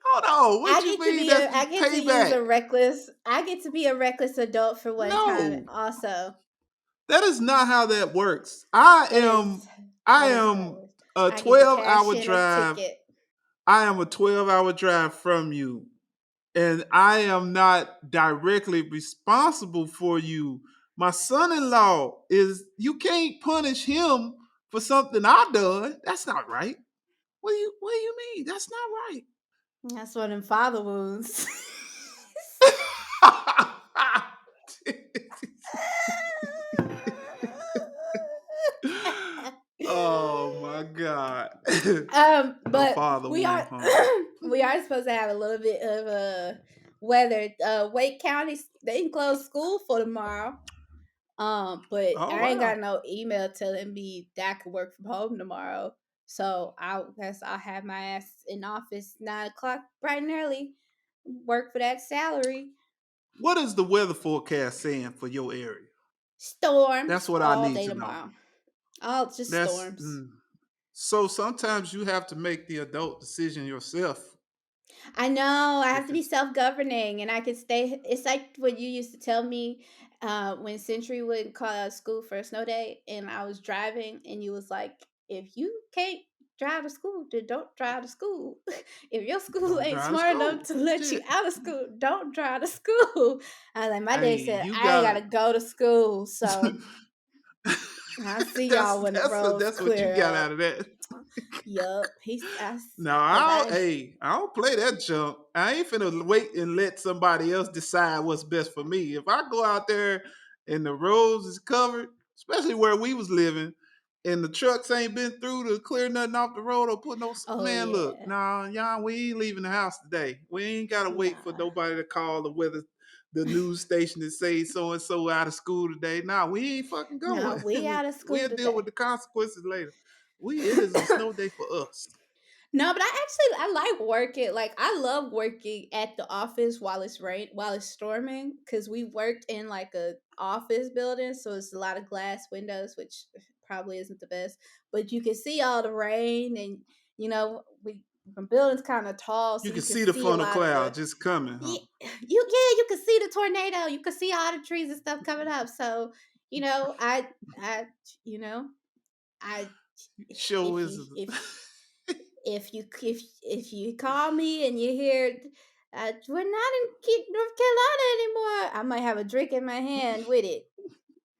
Hold on. What you mean? That's I get to use payback. a reckless I get to be a reckless adult for one time No. also. That is not how that works. I That is am I that is how it am works. a I get to 12-hour cash in a drive. ticket. I am a 12-hour drive from you. And I am not directly responsible for you. My son-in-law is you can't punish him for something I done. That's not right. What do you mean? That's not right. That's one of them father wounds. Oh my god. A But father we are wound, huh? we are supposed to have a little bit of weather. Wake County they can close school for tomorrow. But Oh I ain't got wow. no email telling me that I could work from home tomorrow. So I guess I'll have my ass in office 9 o'clock bright and early. Work for that salary. What is the weather forecast saying for your area? That's Storms what I all need day to know. tomorrow. All just That's storms. so sometimes you have to make the adult decision yourself. I know. I have If to be it's self-governing, and I could stay. It's like what you used to tell me when Century would call out of school for a snow day, and I was driving, and you was like, "If you can't drive to school, then don't drive to school. If your school don't ain't drive to smart enough school. to let you Shit. out of school, don't drive to school." I was like, my Hey, dad said, you "I ain't got gotta go to school, so I'll see that's y'all when the that's roads that's what you clear got up." out of that. Yup. No, Cause I don't. I Hey, I don't play that junk. I ain't finna wait and let somebody else decide what's best for me. If I go out there and the roads is covered, especially where we was living, and the trucks ain't been through to clear nothing off the road or put no oh man. Look, yeah. nah, y'all, we ain't leaving the house today. We ain't gotta wait for Nah. nobody to call the weather, the news station to say so and so out of school today. Nah, we ain't fucking No, going. we out of school We'll deal with today. the consequences later. It is a snow day for us. No, but I like working. Like I love working at the office while it's storming because we worked in like a office building, so it's a lot of glass windows, which probably isn't the best. But you can see all the rain, and we the building's kind of tall, so You can you can see the see a funnel lot of cloud the just coming, huh? you can see the tornado, you can see all the trees and stuff coming up. So you know, I you know I Show if is you if you call me and you hear we're not in North Carolina anymore, I might have a drink in my hand with it.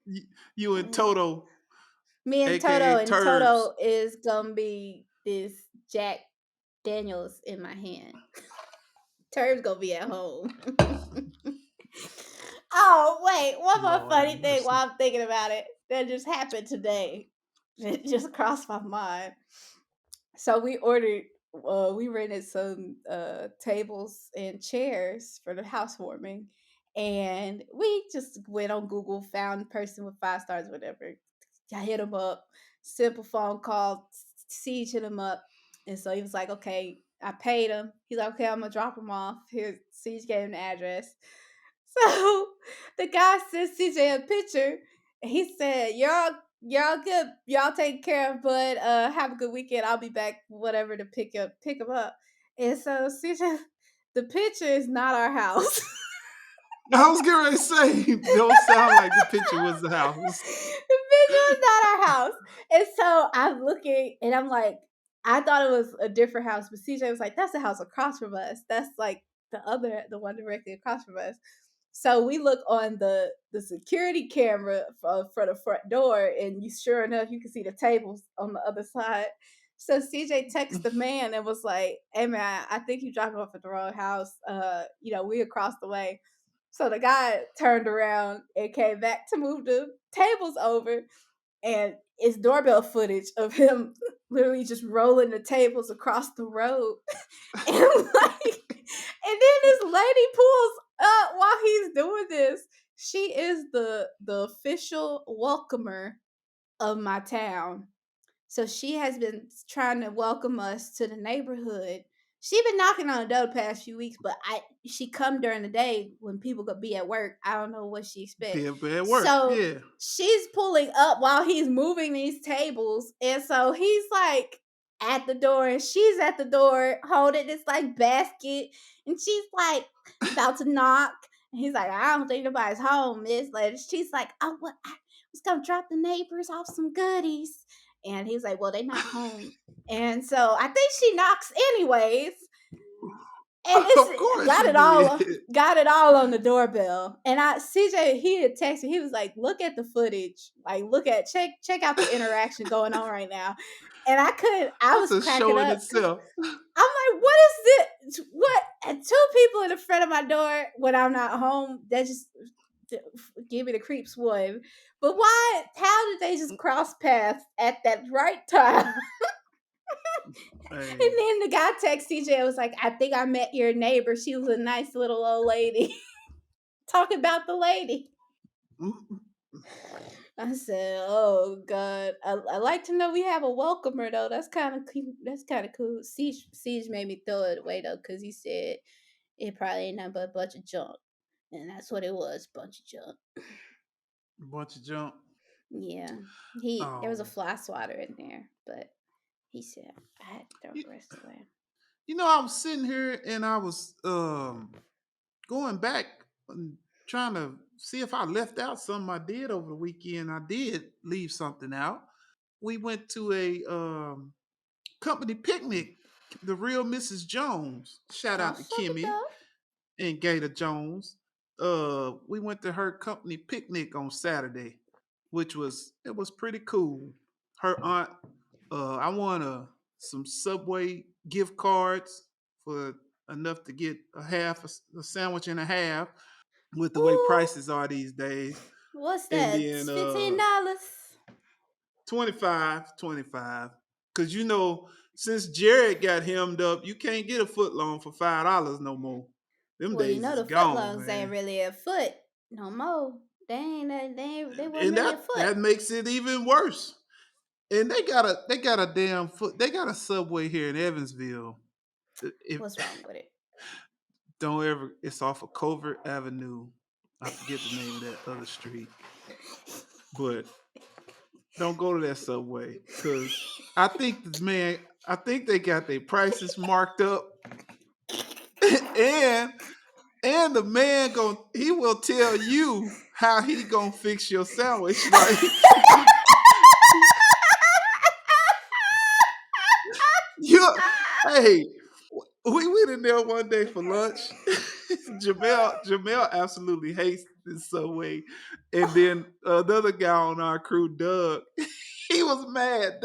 you, you and Mm. Toto, Me aka And Turbs. Toto is gonna be this Jack Daniels in my hand. Turb's gonna be at home. Oh wait, one more Lord have funny thing mercy. while I'm thinking about it that just happened today. It just crossed my mind. So we rented some tables and chairs for the housewarming, and we just went on Google, found a person with 5 stars, whatever. I hit him up, simple phone call, siege hit him up, and so he was like, "Okay." I paid him. He's like, "Okay, I'm gonna drop him off." Here, Siege gave him the address. So the guy sent CJ a picture. And he said, y'all good. Y'all take care of Bud. Have a good weekend. I'll be back, whatever, to pick him up." And so CJ, the picture is not our house. I was getting ready to say, don't sound like the picture was the house. The picture is not our house. And so I'm looking and I'm like, I thought it was a different house, but CJ was like, "That's the house across from us. That's like the one directly across from us." So we look on the security camera for the front door, and sure enough, you can see the tables on the other side. So CJ texted the man and was like, "Hey man, I think you dropped off at the wrong house. We across the way." So the guy turned around and came back to move the tables over, and it's doorbell footage of him literally just rolling the tables across the road. And like, and then this lady pulls up while he's doing this. She is the official welcomer of my town. So she has been trying to welcome us to the neighborhood. She been knocking on the door the past few weeks, but she come during the day when people could be at work. I don't know what she expect. People at work, So yeah. she's pulling up while he's moving these tables, and so he's like at the door, and she's at the door holding this like basket, and she's like about to knock. And he's like, I don't think nobody's home, miss. Like she's like, oh, what? I was gonna drop the neighbors off some goodies. And he's like, well, they're not home. And so I think she knocks anyways. And Of it's course she did. got it all on the doorbell. And CJ, he had texted, he was like, look at the footage. Like check out the interaction going on right now. And I That's was a cracking show in up because itself. I'm like, what is this? What? And two people in the front of my door when I'm not home, that just give me the creeps one. But why? How did they just cross paths at that right time? And Hey. then the guy text CJ was like, I think I met your neighbor. She was a nice little old lady. Talking about the lady. Mm, I said, "Oh God, I like to know we have a welcomer though. That's kind of cool. That's kind of cool." Siege made me throw it away though because he said it probably ain't nothing but a bunch of junk, and that's what it was, bunch of junk. bunch of junk. Yeah, he there was a Oh. fly swatter in there, but he said I had to throw You, the rest away. I was sitting here and I was going back and trying to see if I left out something I did over the weekend. I did leave something out. We went to a company picnic. The real Mrs. Jones. Shout Oh, out to suck it Kimmy though. and Gator Jones. We went to her company picnic on Saturday, which was it was pretty cool. Her aunt, I won some Subway gift cards for enough to get a sandwich and a half with the way Ooh, prices are these days. what's And that? then $15. 25. Cause since Jared got hemmed up, you can't get a foot long for $5 no more. Them Well, you days know is the gone, footlongs ain't man. really a foot no more. They weren't And really a that foot. that makes it even worse. And they got a damn foot. They got a Subway here in Evansville. If What's wrong with it? don't ever, it's off of Covert Avenue. I forget the name of that other street, but don't go to that Subway because I think they got their prices marked up, and the man he will tell you how he gonna fix your sandwich. Like you, hey, we went in there one day for lunch. Jamel absolutely hates this Subway, and then another guy on our crew, Doug, he was mad.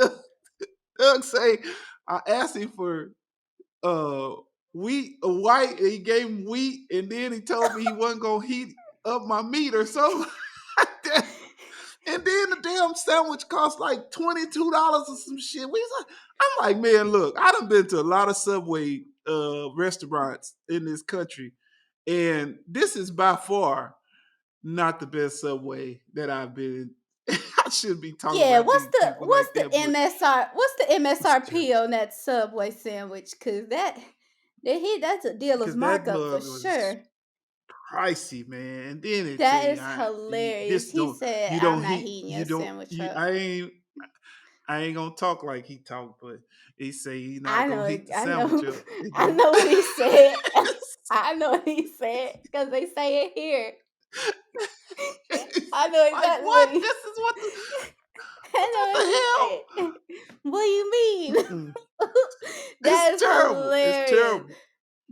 Doug say, I asked him for uh wheat, white, and he gave him wheat, and then he told me he wasn't gonna heat up my meat or something. Like that. And then the damn sandwich cost like $22 or some shit. I'm like, man, look, I done been to a lot of Subway restaurants in this country, and this is by far not the best Subway that I've been in. I shouldn't be talking Yeah, about these people what's like the that, but What's the it's terrible. MSRP on that Subway sandwich? Cause that's a dealer's Because that markup for mug was sure. pricey, man. And then they tell That you, is hilarious. this He don't said, you "I'm don't not heat heating you your don't sandwich you, up." I ain't gonna talk like he talk, but he say he I not know, gonna heat the I sandwich know, up. And I then know what he said. I know what he said because they say it here. I know like exactly what? what he. This is I know what what he the said. What do you mean? hell? Mm-mm. It's That is terrible. It's hilarious. terrible.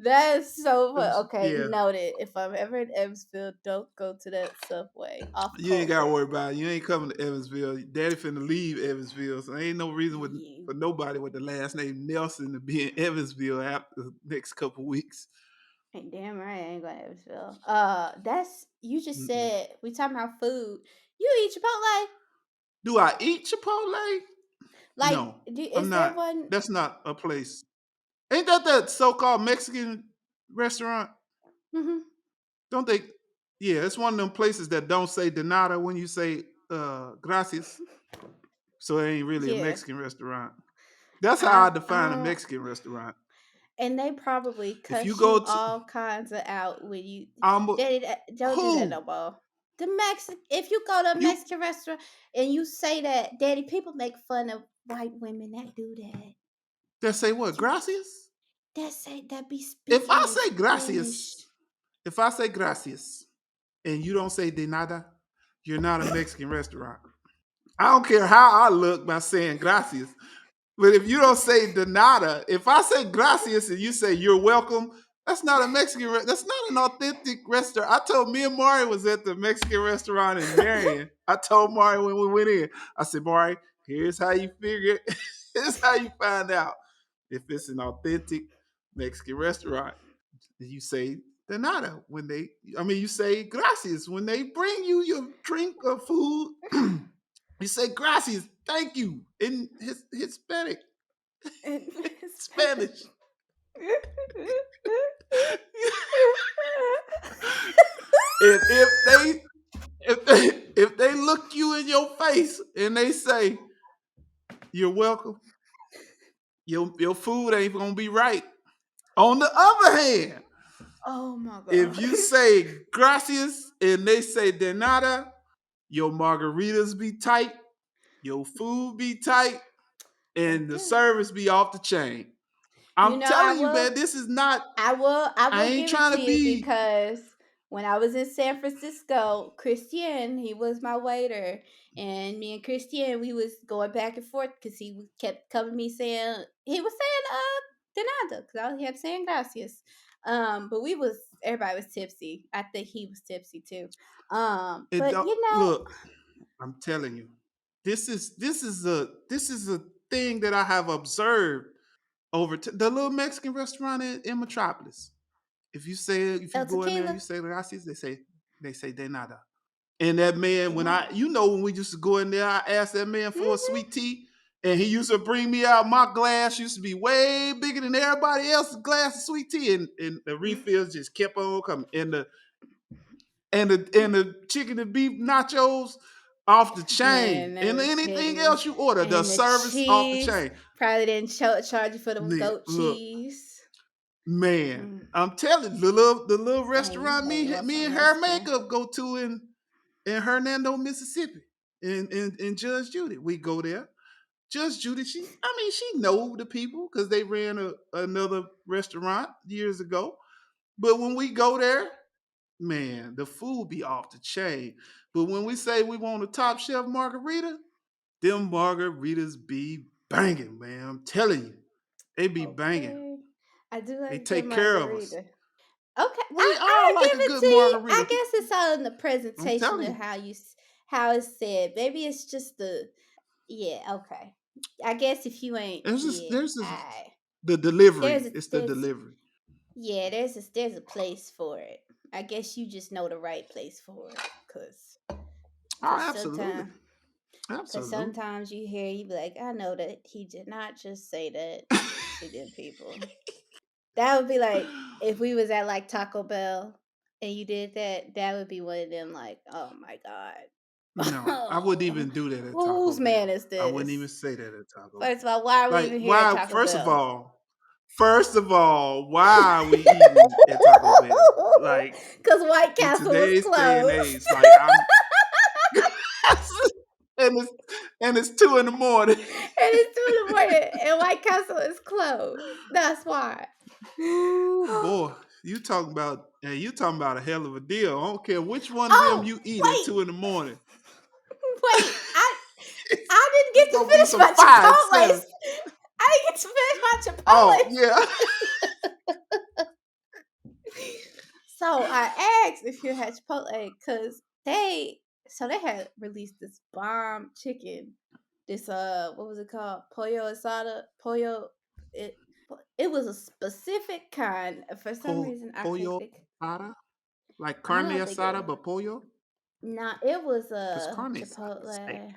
That is so fun. Okay, Yeah. noted. If I'm ever in Evansville, don't go to that Subway off You ain't gotta Culver. worry about it. You ain't coming to Evansville. Daddy finna leave Evansville, so ain't no reason Yeah. for nobody with the last name Nelson to be in Evansville after the next couple weeks. Ain't damn right I ain't going to Evansville. That's you just Mm-mm. said we talking about food. You eat Chipotle? Do I eat Chipotle? Like, No, I'm is there not. one? That's not a place. Ain't that so-called Mexican restaurant? Mhm. Don't they? Yeah, it's one of them places that don't say de nada when you say gracias. So it ain't really a Yeah. Mexican restaurant. That's how I I define a don't, Mexican restaurant. and they probably If you cuss go you to all kinds of out when you um Daddy, don't do that who no more. The Mexican, if you go to a you Mexican restaurant and you say that, Daddy, people make fun of white women that do that. that say what You gracias? that say that be If speaking I in say Spanish. gracias, if I say gracias and you don't say de nada, you're not a Mexican restaurant. I don't care how I look by saying gracias. But if you don't say de nada, if I say gracias and you say you're welcome, that's not a Mexican. That's not an authentic restaurant. I told me and Mari was at the Mexican restaurant in Marion. I told Mari when we went in. I said, Mari, here's how you figure it. Here's how you find out if it's an authentic Mexican restaurant. You say de nada when they. I mean, you say gracias when they bring you your drink or food. You say gracias, thank you in Hispanic. In Spanish. Spanish. If they look you in your face and they say you're welcome, your food ain't gonna be right. On the other hand, Oh my if god. you say gracias and they say de nada, your margaritas be tight, your food be tight, They and the do. service be off the chain. You I'm know, I telling you, will man, this is not. I I will ain't give it trying to to you be. because when I was in San Francisco, Christian, he was my waiter, and me and Christian, we was going back and forth because kept coming me saying he was saying de nada because I kept saying gracias. But we was everybody was tipsy. I think he was tipsy too. It But don't you know, look. I'm telling you, this is a thing that I have observed the little Mexican restaurant in Metropolis. If you El go in there, you Tequila. say gracias, they say de nada. And that man, De nada. when we used to go in there, I asked that man for a Hmm. sweet tea, and he used to bring me out my glass used to be way bigger than everybody else's glass of sweet tea, and the refills just kept on coming, and the chicken and beef nachos off the chain, Man, that and was anything hitting. else you order, the And the service off the cheese chain. probably didn't charge you for the Man, goat look, cheese. man, Mm. I'm telling you, the little Dang, restaurant you want me some and her Mexican? makeup go to in Hernando, Mississippi, in Judge Judy. We go there. Judge Judy, she know the people because they ran another restaurant years ago. But when we go there, man, the food be off the chain. But when we say we want a top shelf margarita, them margaritas be banging, man. I'm telling you, they be banging. Okay. I do They like a good take care of us. margarita. Okay, We I all like give a it good to you. I margarita. guess it's all in the I'm presentation telling of you, how it's said. Maybe it's just the yeah. Okay. I guess if you ain't there's I the delivery. there's a It's the there's delivery. yeah, there's a place for it. I guess you just know the right place for it, Oh, cause absolutely, absolutely. sometimes you hear you be like, I know that he did not just say that to them people. That would be like if we was at like Taco Bell and you did that. That would be one of them like, oh my No, I wouldn't god, even do that at Taco whose man Bell. is I wouldn't this? even say that at Taco Bell. First of all, why are we Like, even here at why? Taco First of Bell? all, why are we eating at Taco Bell? Like Because White in Castle was today's day and closed. age, like I'm, and it's 2 in the morning. And it's 2 in the morning, and White Castle is closed. That's why. Ooh, boy, you talking about a hell of a deal. I don't care which one of them Oh, you eat at wait, 2 in the morning. wait. I didn't It's get to gonna be finish some my 5, 7. Chipotle. I didn't get to finish my Oh Chipotle. yeah. So I asked if you had Chipotle because they had released this bomb chicken. This what was it called? Pollo asada. It it was a specific kind. For some reason I couldn't Pollo think. asada, like I carne don't think it asada, was. but pollo, Nah, it was because a carne asada is steak. Chipotle.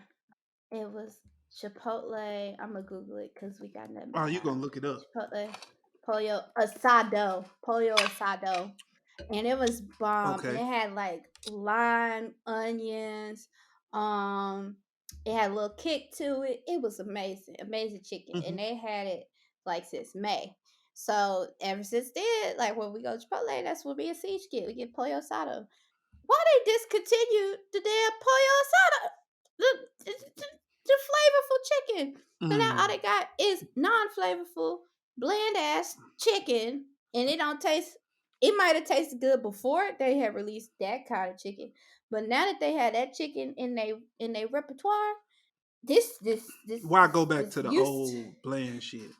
It was Chipotle. I'm gonna Google it because we got nothing but Oh, you gonna time. look it up? Chipotle pollo asado. Pollo asado. and it was bomb, and Okay. it had like lime, onions, um, it had a little kick to it. It was amazing, amazing chicken, and Hmm. they had it like since May. So ever since then, like when we go to Chipotle, that's what me and Siege get. We get pollo asado. Why they discontinued the damn pollo asada? The flavorful chicken. So now all Mm. they got is non-flavorful, bland ass chicken, and it don't taste. It might have tasted good before they had released that kind of chicken, but now that they had that chicken in their repertoire, Why go back this to the used. old bland shit?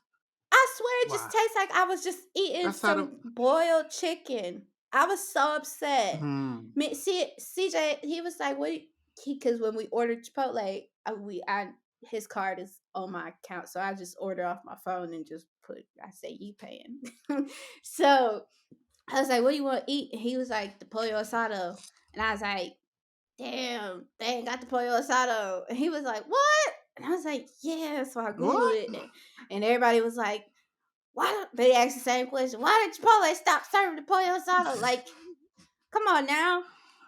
I swear it just Why? tastes like I was just eating That's how the. some boiled chicken. I was so upset. Hmm. See, CJ, he was like, "What?" Because when we ordered Chipotle, his card is on my account, so I just order off my phone and just put. I say you paying. So I was like, "What do you want to eat?" And he was like, "The pollo asado," and I was like, "Damn, they ain't got the pollo asado." And he was like, "What?" And I was like, "Yeah." So I googled What? it, and everybody was like, why don't they ask the same question? Why did Chipotle stop serving the pollo asado? Like, come on now.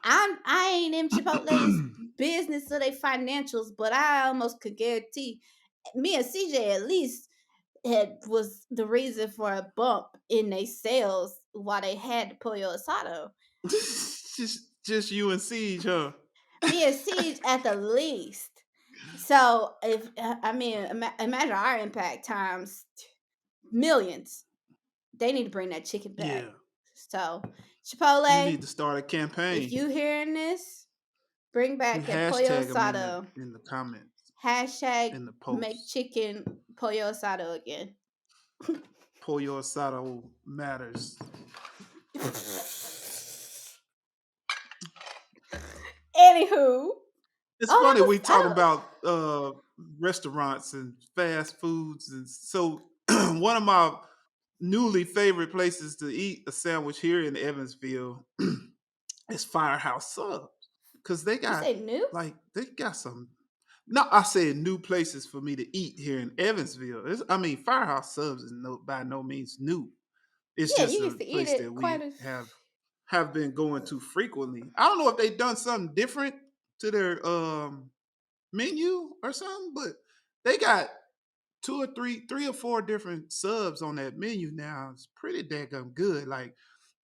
I ain't in Chipotle's business or they financials, but I almost could guarantee me and CJ at least had was the reason for a bump in their sales while they had the pollo asado. just you and Siege, huh? Me and Siege at the least. So if I mean, imagine our impact times millions. They need to bring that chicken back. Yeah. So, You Chipotle, need to start a if campaign. you hearing this, bring You back that pollo hashtag them asado. in the comments Hashtag in the make post. chicken pollo asado again. Pollo asado matters. Anywho, It's oh, that funny was we I talk don't. about restaurants and fast foods, and so one of my newly favorite places to eat a sandwich here in Evansville is Firehouse Subs because You say new? they got some. No, I said new places for me to eat here in Evansville. I mean, Firehouse Subs is by no means new. It's Yeah, just you a used to eat place that it quite we a. have been going to frequently. I don't know if they've done something different to their menu or something, but they got three or four different subs on that menu now. It's pretty daggum good. Like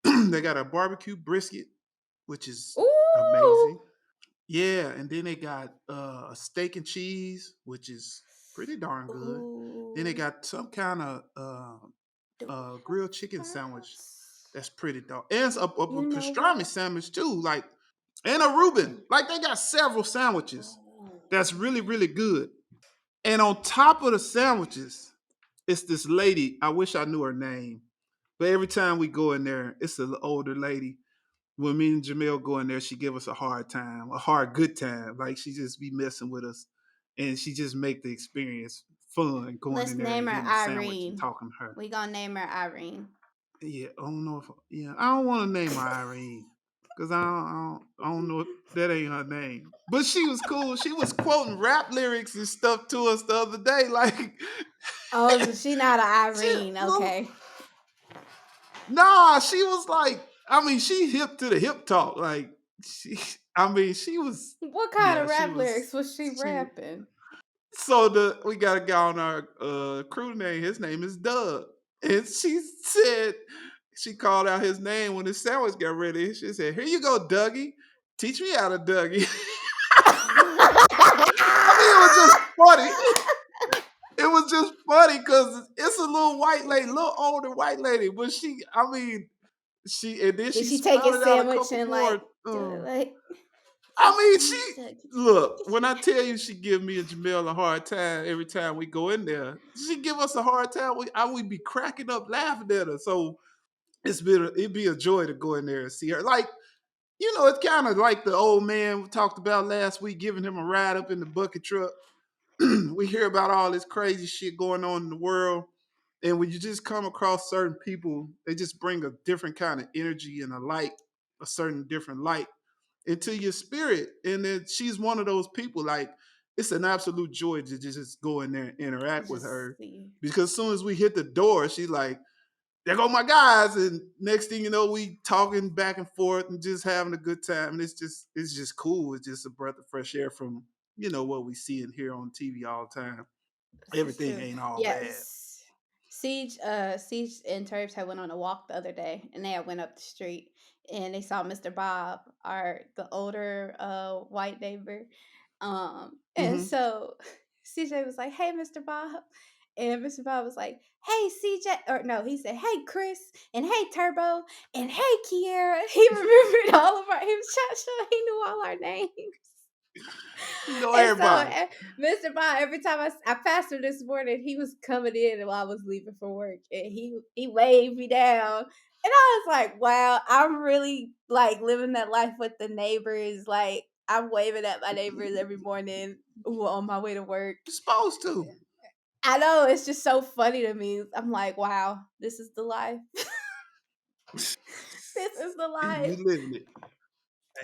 they got a barbecue brisket, which is Ooh, amazing. Yeah, and then they got a steak and cheese, which is pretty darn good. Then they ooh. got some kind of Do we have grilled chicken sandwich firehouse? that's pretty darn, and it's a You know pastrami what? sandwich too, like and a Reuben. Like they got several sandwiches that's Ooh. really really good. And on top of the sandwiches, it's this lady. I wish I knew her name, but every time we go in there, it's an older lady. When me and Jamel go in there, she give us a hard time, a hard good time. Like she just be messing with us, and she just make the experience fun going Let's in there name and her getting a sandwich and Irene. talking to her. We gonna name her Irene. Yeah, I don't know if yeah, I don't want to name her Irene because I don't know if that ain't her name. But she was cool. She was quoting rap lyrics and stuff to us the other day. Like Oh, so she not an she Irene. little Okay. nah, she was like, I mean, she hip to the hip talk. Like she, I mean, she was, What kind yeah, of rap lyrics was she she. rapping? So we got a guy on our crew name. His name is Doug, and she said she called out his name when the sandwich got ready. She said, "Here you go, Dougie. Teach me how to Dougie." I mean, it was just funny. It was just funny because it's a little white lady, little older white lady, but she, I mean, and then Did she she take his spouted out a sandwich couple and like more. do it like I teach mean, me she to look when I tell you she give me and Jamel a hard time every time we go in there. She give us a hard time. I would be cracking up laughing at her. So it'd be a joy to go in there and see her. Like it's kind of like the old man we talked about last week, giving him a ride up in the bucket truck. We hear about all this crazy shit going on in the world. And when you just come across certain people, they just bring a different kind of energy and a light, a certain different light into your spirit. And then she's one of those people, like, it's an absolute joy to just go in there and interact with just her. see? Because as soon as we hit the door, she's like, there go my guys, and next thing you know, we talking back and forth and just having a good time. And it's just cool. It's just a breath of fresh air from what we see and hear on TV all the time. This is Everything true. ain't all bad. Yes. Siege and Terps had went on a walk the other day, and they had went up the street, and they saw Mr. Bob, the older white neighbor, and Hmm. so CJ was like, "Hey, Mr. Bob," and Mr. Bob was like, "Hey, CJ," or no, he said, "Hey, Chris," and "Hey, Turbo," and "Hey, Kiera." He remembered all of our. He was trying to show he knew all our names. He know And so everybody. Mr. Bob, every time I passed him this morning, he was coming in while I was leaving for work, and he waved me down, and I was like, wow, I'm really like living that life with the neighbors. Like I'm waving at my neighbors every morning on my way to work. You're supposed to. I know it's just so funny to me. I'm like, wow, this is the life. This is the life. You living it.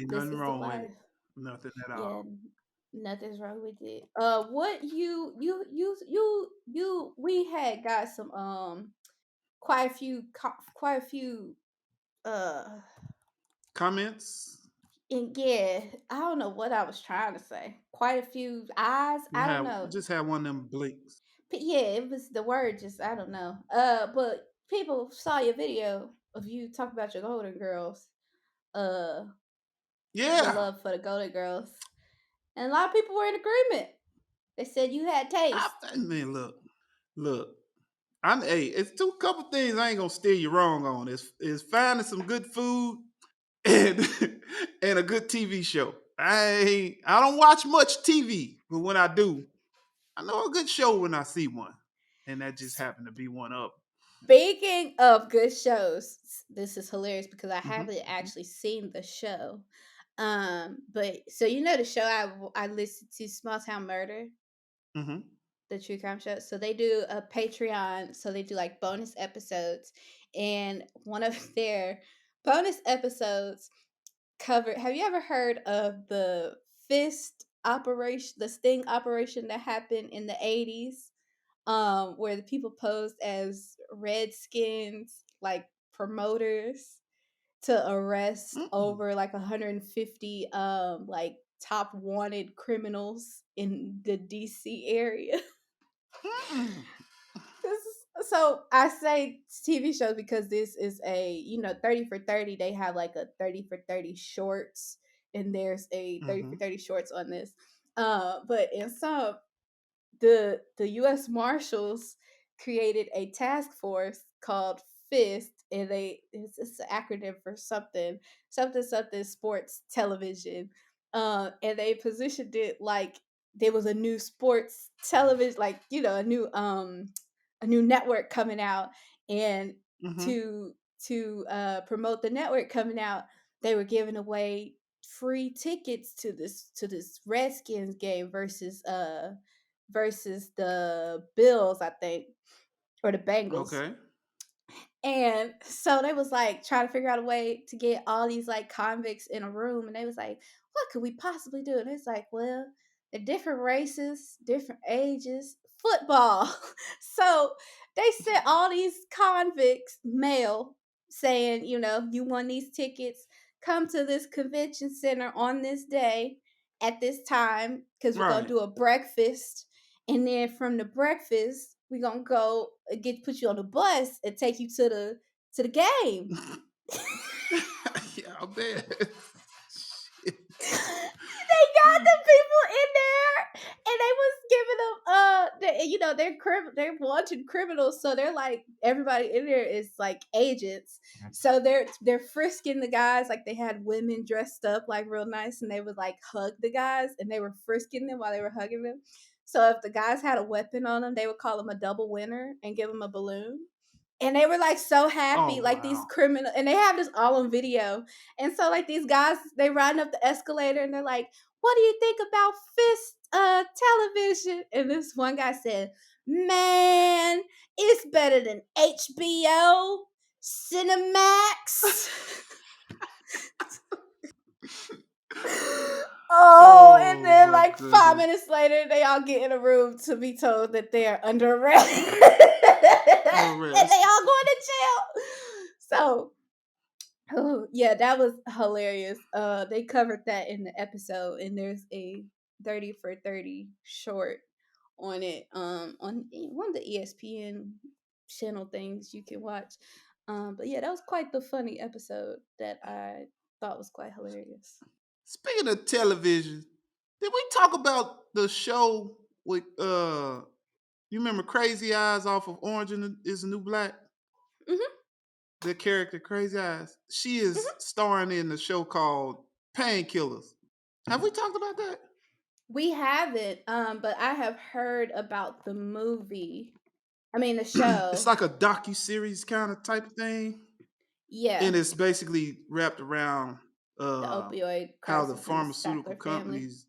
Ain't This nothing is the wrong with life. it. Nothing at Yeah, all. nothing's wrong with it. What we had got some quite a few uh Comments? and yeah, I don't know what I was trying to say. Quite a few eyes. You I don't have know. just have one of them blinks. But yeah, it was the word. Just I don't know. But people saw your video of you talking about your Golden Girls. Uh, your Yeah. love for the Golden Girls, and a lot of people were in agreement. They said you had taste. Man, look. Hey, it's two couple things I ain't gonna steer you wrong on. Is finding some good food and and a good TV show. I don't watch much TV, but when I do, I know a good show when I see one, and that just happened to be one of Speaking of good shows, this is hilarious because I them. haven't Hmm. actually seen the show. But so you know the show I listened to, Small Town Murder, Hmm. Hmm. the true crime show. So they do a Patreon, so they do like bonus episodes, and one of their bonus episodes covered. Have you ever heard of the fist operation, the sting operation that happened in the 80s? Where the people posed as redskins, like promoters, to arrest Mm-mm. over like 150 like top wanted criminals in the DC area. Mm-mm. So I say TV shows because this is a 30 for 30. They have like a 30 for 30 shorts, and there's a 30 for Hmm. 30 shorts on this. But in some, the U.S. Marshals created a task force called FIST, and it's an acronym for something sports television, and they positioned it like there was a new sports television, like a new network coming out, and Hmm. to promote the network coming out, they were giving away free tickets to this Redskins game versus the Bills, I think, or the Bengals. Okay. And so they was like trying to figure out a way to get all these like convicts in a room, and they was like, what could we possibly do? And it's like, well, they're different races, different ages, football. So they sent all these convicts, male, saying, you won these tickets, come to this convention center on this day at this time, because we're gonna Right. do a breakfast, and then from the breakfast we're gonna go put you on the bus and take you to the game. Yeah, I bet. Shit. They got the people in there, and they was giving them they're wanted criminals, so they're like, everybody in there is like agents, so they're frisking the guys, like they had women dressed up like real nice, and they would like hug the guys, and they were frisking them while they were hugging them. So if the guys had a weapon on them, they would call them a double winner and give them a balloon, and they were like so happy, Oh like these wow. criminal, and they have this all on video. And so like these guys, they riding up the escalator, and they're like, what do you think about fist television? And this one guy said, man, it's better than HBO Cinemax. Oh, and Oh then my like five goodness. minutes later, they all get in a room to be told that they are under arrest. and they arrest. all going to jail. So, oh, yeah, that was hilarious. They covered that in the episode, and there's a 30 for 30 short on it, on one of the ESPN channel things you can watch. But yeah, that was quite the funny episode that I thought was quite hilarious. Speaking of television, did we talk about the show with you remember Crazy Eyes off of Orange is the New Black? Hmm. The character Crazy Eyes. She is Hmm. starring in the show called Painkillers. Have we talked about that? We haven't, but I have heard about the movie. I mean, the It's show. like a docu series kind of type of thing, and Yeah, it's basically wrapped around the opioid how the crisis in the pharmaceutical Sackler family. companies,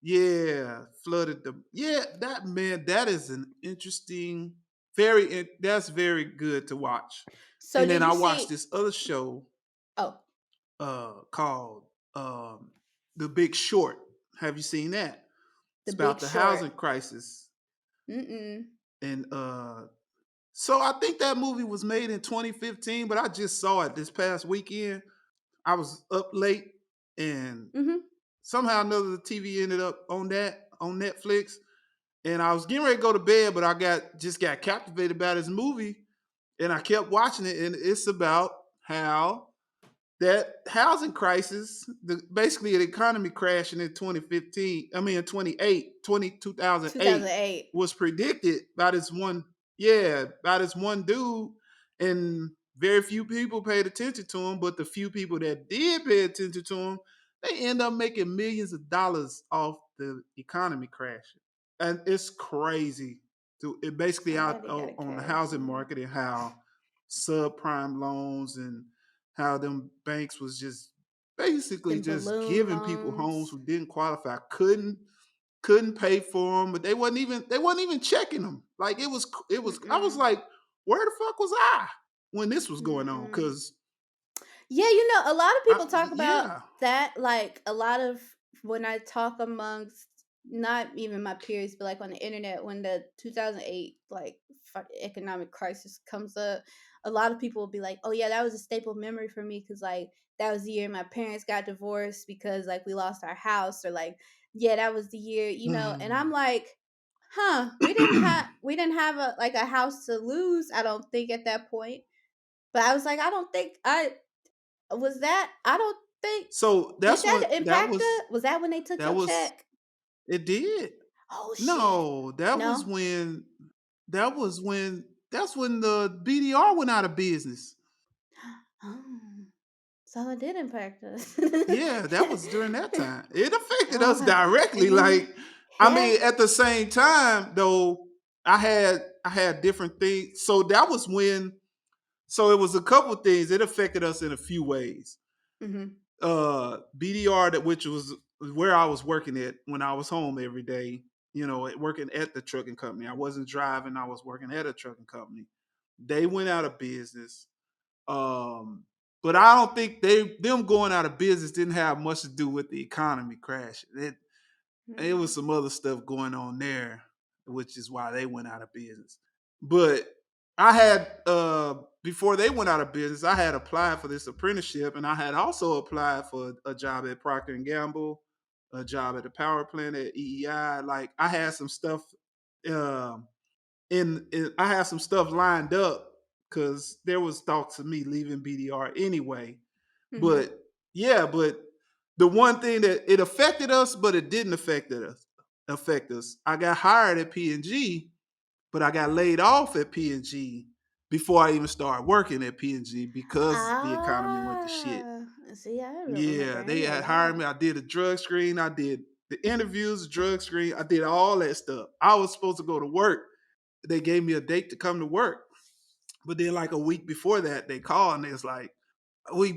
yeah, flooded the, yeah, that man, that is an interesting, that's very good to watch. So And then did I you watched see? this other show Oh, called The Big Short. Have you seen that? The It's Big about the Short. housing crisis. Mm-mm. And so I think that movie was made in 2015, but I just saw it this past weekend. I was up late and Mm-hmm. somehow or another the TV ended up on Netflix. And I was getting ready to go to bed, but I got captivated by this movie and I kept watching it. And it's about how that housing crisis, basically the economy crashing in 2015, I mean in 2008 2008. was predicted by this one, yeah, by this one dude, and very few people paid attention to him, but the few people that did pay attention to him, they end up making millions of dollars off the economy crashing. And it's crazy. It basically I'm out glad they got it on the cash. housing Yeah. market and how subprime loans and how them banks was just basically Them just balloon giving people homes loans. who didn't qualify, couldn't pay for them, but they wasn't even checking them. Like it was. I was Mm-mm. like, where the fuck was I when this was going on? Mm-mm. Because Yeah, a lot of people talk about yeah, that. Like a lot of when I talk amongst not even my peers, but like on the internet, when the 2008 like economic crisis comes up, a lot of people will be like, "Oh yeah, that was a staple memory for me because like that was the year my parents got divorced because like we lost our house, or like yeah, that was the year, And I'm mm. like, huh, we didn't have a like a house to lose. I don't think at that point. But I was like, I don't think I was that. I don't think So did that's that what impact it? Was that when they took that your was check? it did. Oh shit. No, that was No. when that was when that's when the BDR went out of business. Oh, so it did impact us. Yeah, that was during that time. It affected us Oh, directly. yeah, Like, I yeah. mean, at the same time, though, I had different things. So that was when. So it was a couple things. It affected us in a few ways. Mhm. BDR, that which was where I was working at when I was home every day. Working at the trucking company. I wasn't driving. I was working at a trucking company. They went out of business. Um, but I don't think them going out of business didn't have much to do with the economy crashing. It was Mm. some other stuff going on there, which is why they went out of business. But I had before they went out of business, I had applied for this apprenticeship, and I had also applied for a job at Procter and Gamble, a job at the power plant at EEI. Like I had some stuff um, I had some stuff lined up because there was talks of me leaving BDR anyway. Mhm. But yeah, but the one thing that it affected us, but it didn't affect us. I got hired at P&G, but I got laid off at P&G before I even started working at P&G because the economy went to shit. Ah, see, I don't remember Yeah, they any of had hired that. me. I did a drug screen. I did the interviews, the drug screen. I did all that stuff. I was supposed to go to work. They gave me a date to come to work. But then like a week before that, they called and it's like, we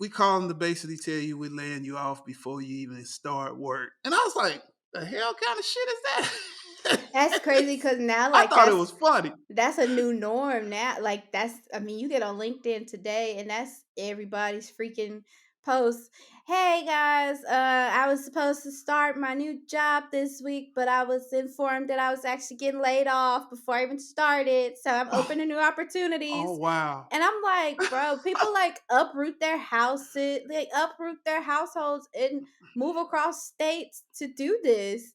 call them to basically tell you we're laying you off before you even start work. And I was like, the hell kind of shit is That's that? crazy because now, I like, thought it was funny. that's a new norm now. Like, I mean, you get on LinkedIn today, and that's everybody's freaking post, "Hey guys, I was supposed to start my new job this week, but I was informed that I was actually getting laid off before I even started. So I'm open to Oh, new oh opportunities." wow. And I'm like, bro, people like uproot their houses, they uproot their households and move across states to do this.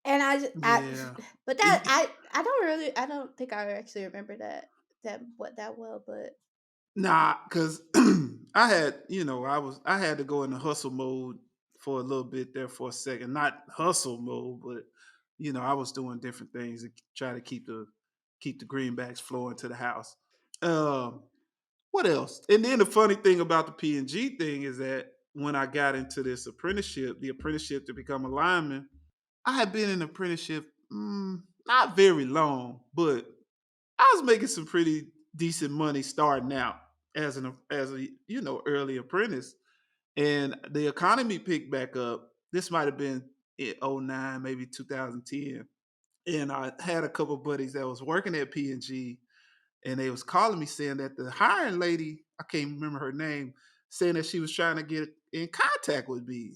And Yeah. but that I don't think I actually remember that well, but Nah, cause I had, I had to go into hustle mode for a little bit there for a second. Not hustle mode, but I was doing different things to try to keep the greenbacks flowing to the house. Um, what else? And then the funny thing about the P&G thing is that when I got into this apprenticeship, the apprenticeship to become a lineman, I had been in apprenticeship not very long, but I was making some pretty decent money starting out as a early apprentice, and the economy picked back up. This might have been in '09, maybe 2010, and I had a couple buddies that was working at P&G, and they was calling me saying that the hiring lady, I can't remember her name, saying that she was trying to get in contact with me.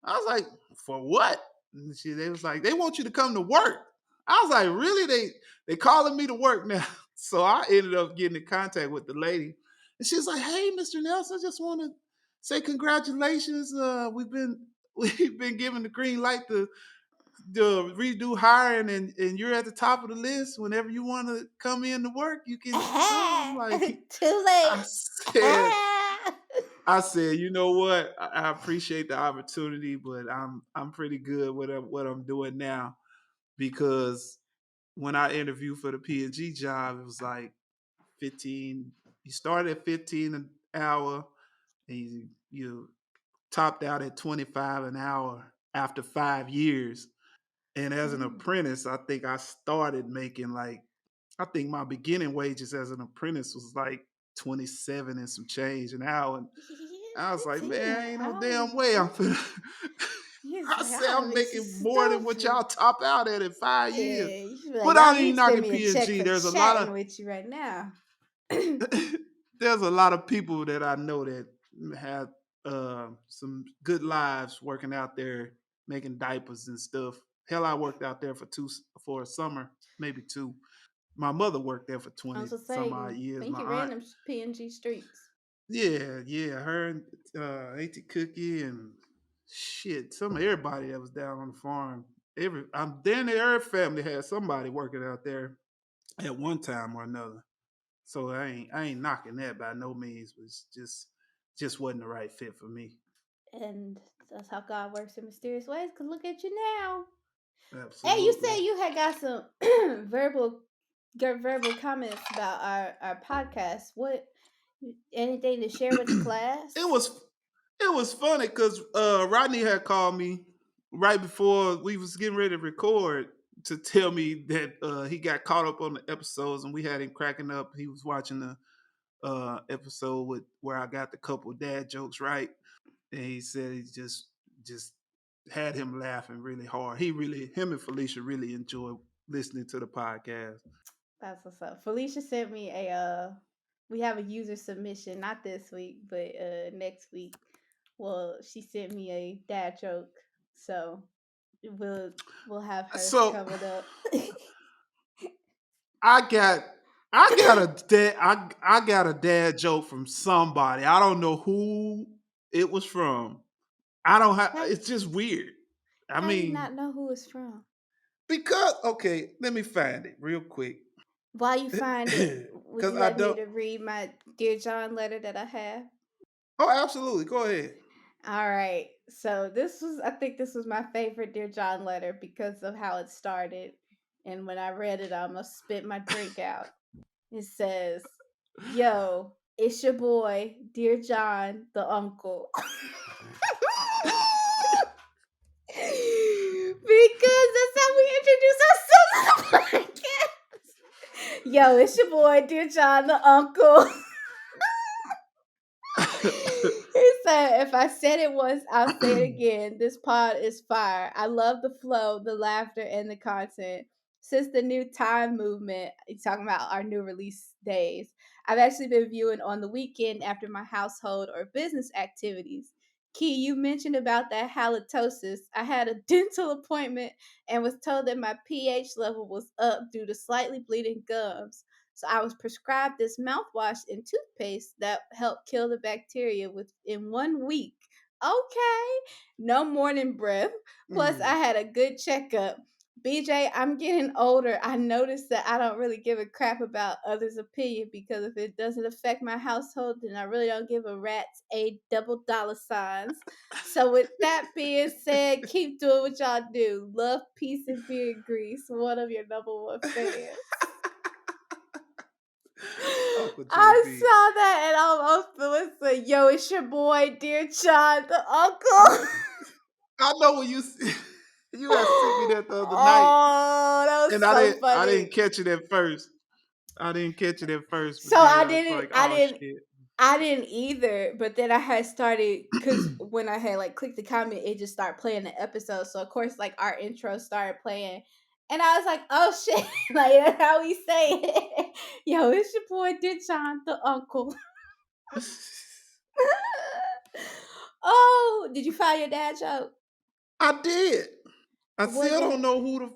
I was like, for what? And they was like, they want you to come to work. I was like, really? They calling me to work now. So I ended up getting in contact with the lady. And she was like, hey, Mr. Nelson, I just want to say congratulations. We've been given the green light to redo hiring, and you're at the top of the list. Whenever you want to come in to work, you can come. I'm like, too late. I said, I said, you know what? I appreciate the opportunity, but I'm pretty good with what I'm doing now because when I interviewed for the P&G job, it was like 15. You started at 15 an hour, and you topped out at 25 an hour after 5 years. And as an Mm. apprentice, I think I started making like, I think my beginning wages as an apprentice was like 27 and some change an hour. And I was like, 15 man, an ain't no hour. damn way I'm finna. He's I like, said I'll I'm be making more than what y'all stupid. top out at in 5 years. Yeah, you should be like, But y'all I need ain't to send knocking me a check P&G. for There's a lot chatting of with you right now. there's a lot of people that I know that have some good lives working out there making diapers and stuff. Hell, I worked out there for a summer, maybe two. My mother worked there for I 20 was just some odd saying, I years. think My you ran aunt, them PNG streets. yeah, yeah, her and Auntie Cookie and shit, some everybody that was down on the farm. I'm then every family had somebody working out there at one time or another. So I ain't knocking that by no means. It was just wasn't the right fit for me. And that's how God works in mysterious ways. Cause look at you now. Hey, you said Absolutely. you had got some verbal comments about our podcast. What anything to share with the it class? was it was funny because Rodney had called me right before we was getting ready to record to tell me that he got caught up on the episodes and we had him cracking up. He was watching the episode with where I got the couple dad jokes right, and he said he just had him laughing really hard. Him and Felicia really enjoyed listening to the podcast. That's what's up. Felicia sent me a we have a user submission, not this week, but next week. Well, she sent me a dad joke. So we'll we'll have hers So covered up. I got I got a dad joke from somebody. I don't know who it was from. I don't have. how, It's just weird. I how you mean, not know who it's from? because okay, let me find it real quick. While you find it, would Because you I like me don't. to read my Dear John letter that I have? Oh, absolutely. Go ahead. All right. So I think this was my favorite Dear John letter because of how it started. And when I read it, I almost spit my drink out. It says, "Yo, it's your boy, Dear John, the uncle." Because that's how we introduce ourselves on the podcast. Yo, it's your boy, Dear John, the uncle. He said, if I said it once, I'll say it again. This pod is fire. I love the flow, the laughter, and the content. Since the new time movement, he's talking about our new release days, I've actually been viewing on the weekend after my household or business activities. Key, you mentioned about that halitosis. I had a dental appointment and was told that my pH level was up due to slightly bleeding gums. So I was prescribed this mouthwash and toothpaste that helped kill the bacteria within 1 week. Okay, no morning breath. Plus, I Mm. had a good checkup. BJ, I'm getting older. I noticed that I don't really give a crap about others' opinion because if it doesn't affect my household, then I really don't give a rat's a double dollar signs. So, with that being said, keep doing what y'all do. Love, peace, and beer grease. One of your number one fans. Uncle I JB. saw that and I was like, yo, it's your boy, dear John, the uncle. I know when you had sent me that the other night, Oh, that was and so I didn't funny. catch it at first. I didn't catch it at first, but So then I I was didn't, like, I oh didn't, shit. I didn't either. But then I had started because when I had like clicked the comment, it just started playing the episode. So of course, like our intro started playing, and I was like, "Oh shit!" Like that's how we say it. Yo, it's your boy Ditchon, the uncle. Oh, did you find your dad joke? I did. I What still the? don't know who the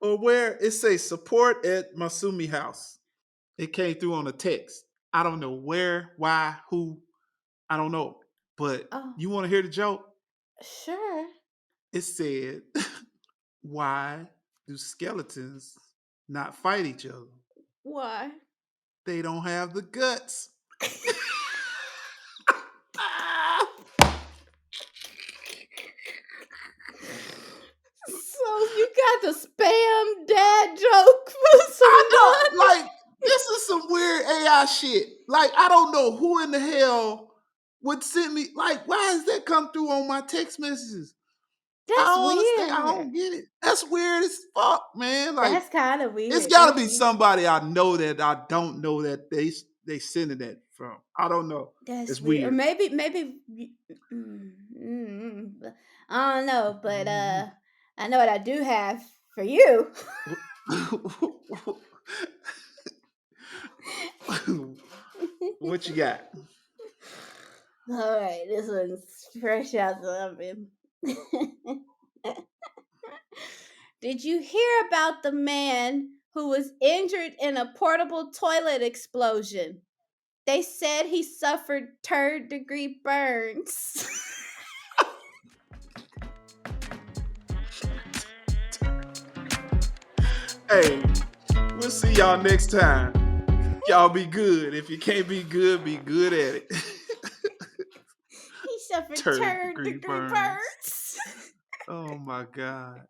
or where it says support at Masumi House. It came through on a text. I don't know where, why, who. I don't know. But Oh, you want to hear the joke? sure. It said, why do skeletons not fight each other? Why? They don't have the guts. So you got the spam dad joke from I some don't nun? like this is some weird AI shit. Like I don't know who in the hell would send me like why has that come through on my text messages? I That's don't understand. I weird. don't get it. That's weird as fuck, man. Like That's kind of it's weird. got to That's be somebody I know that I don't know that they sending that from. I don't know. that's It's weird. Or weird. maybe I don't know, but I know what I do have for you. What you got? All right, this one's fresh out the oven. Did you hear about the man who was injured in a portable toilet explosion? They said he suffered third degree burns. Hey, we'll see y'all next time. Y'all be good. If you can't be good at it. He suffered Third third degree degree burns. burns. Oh my God.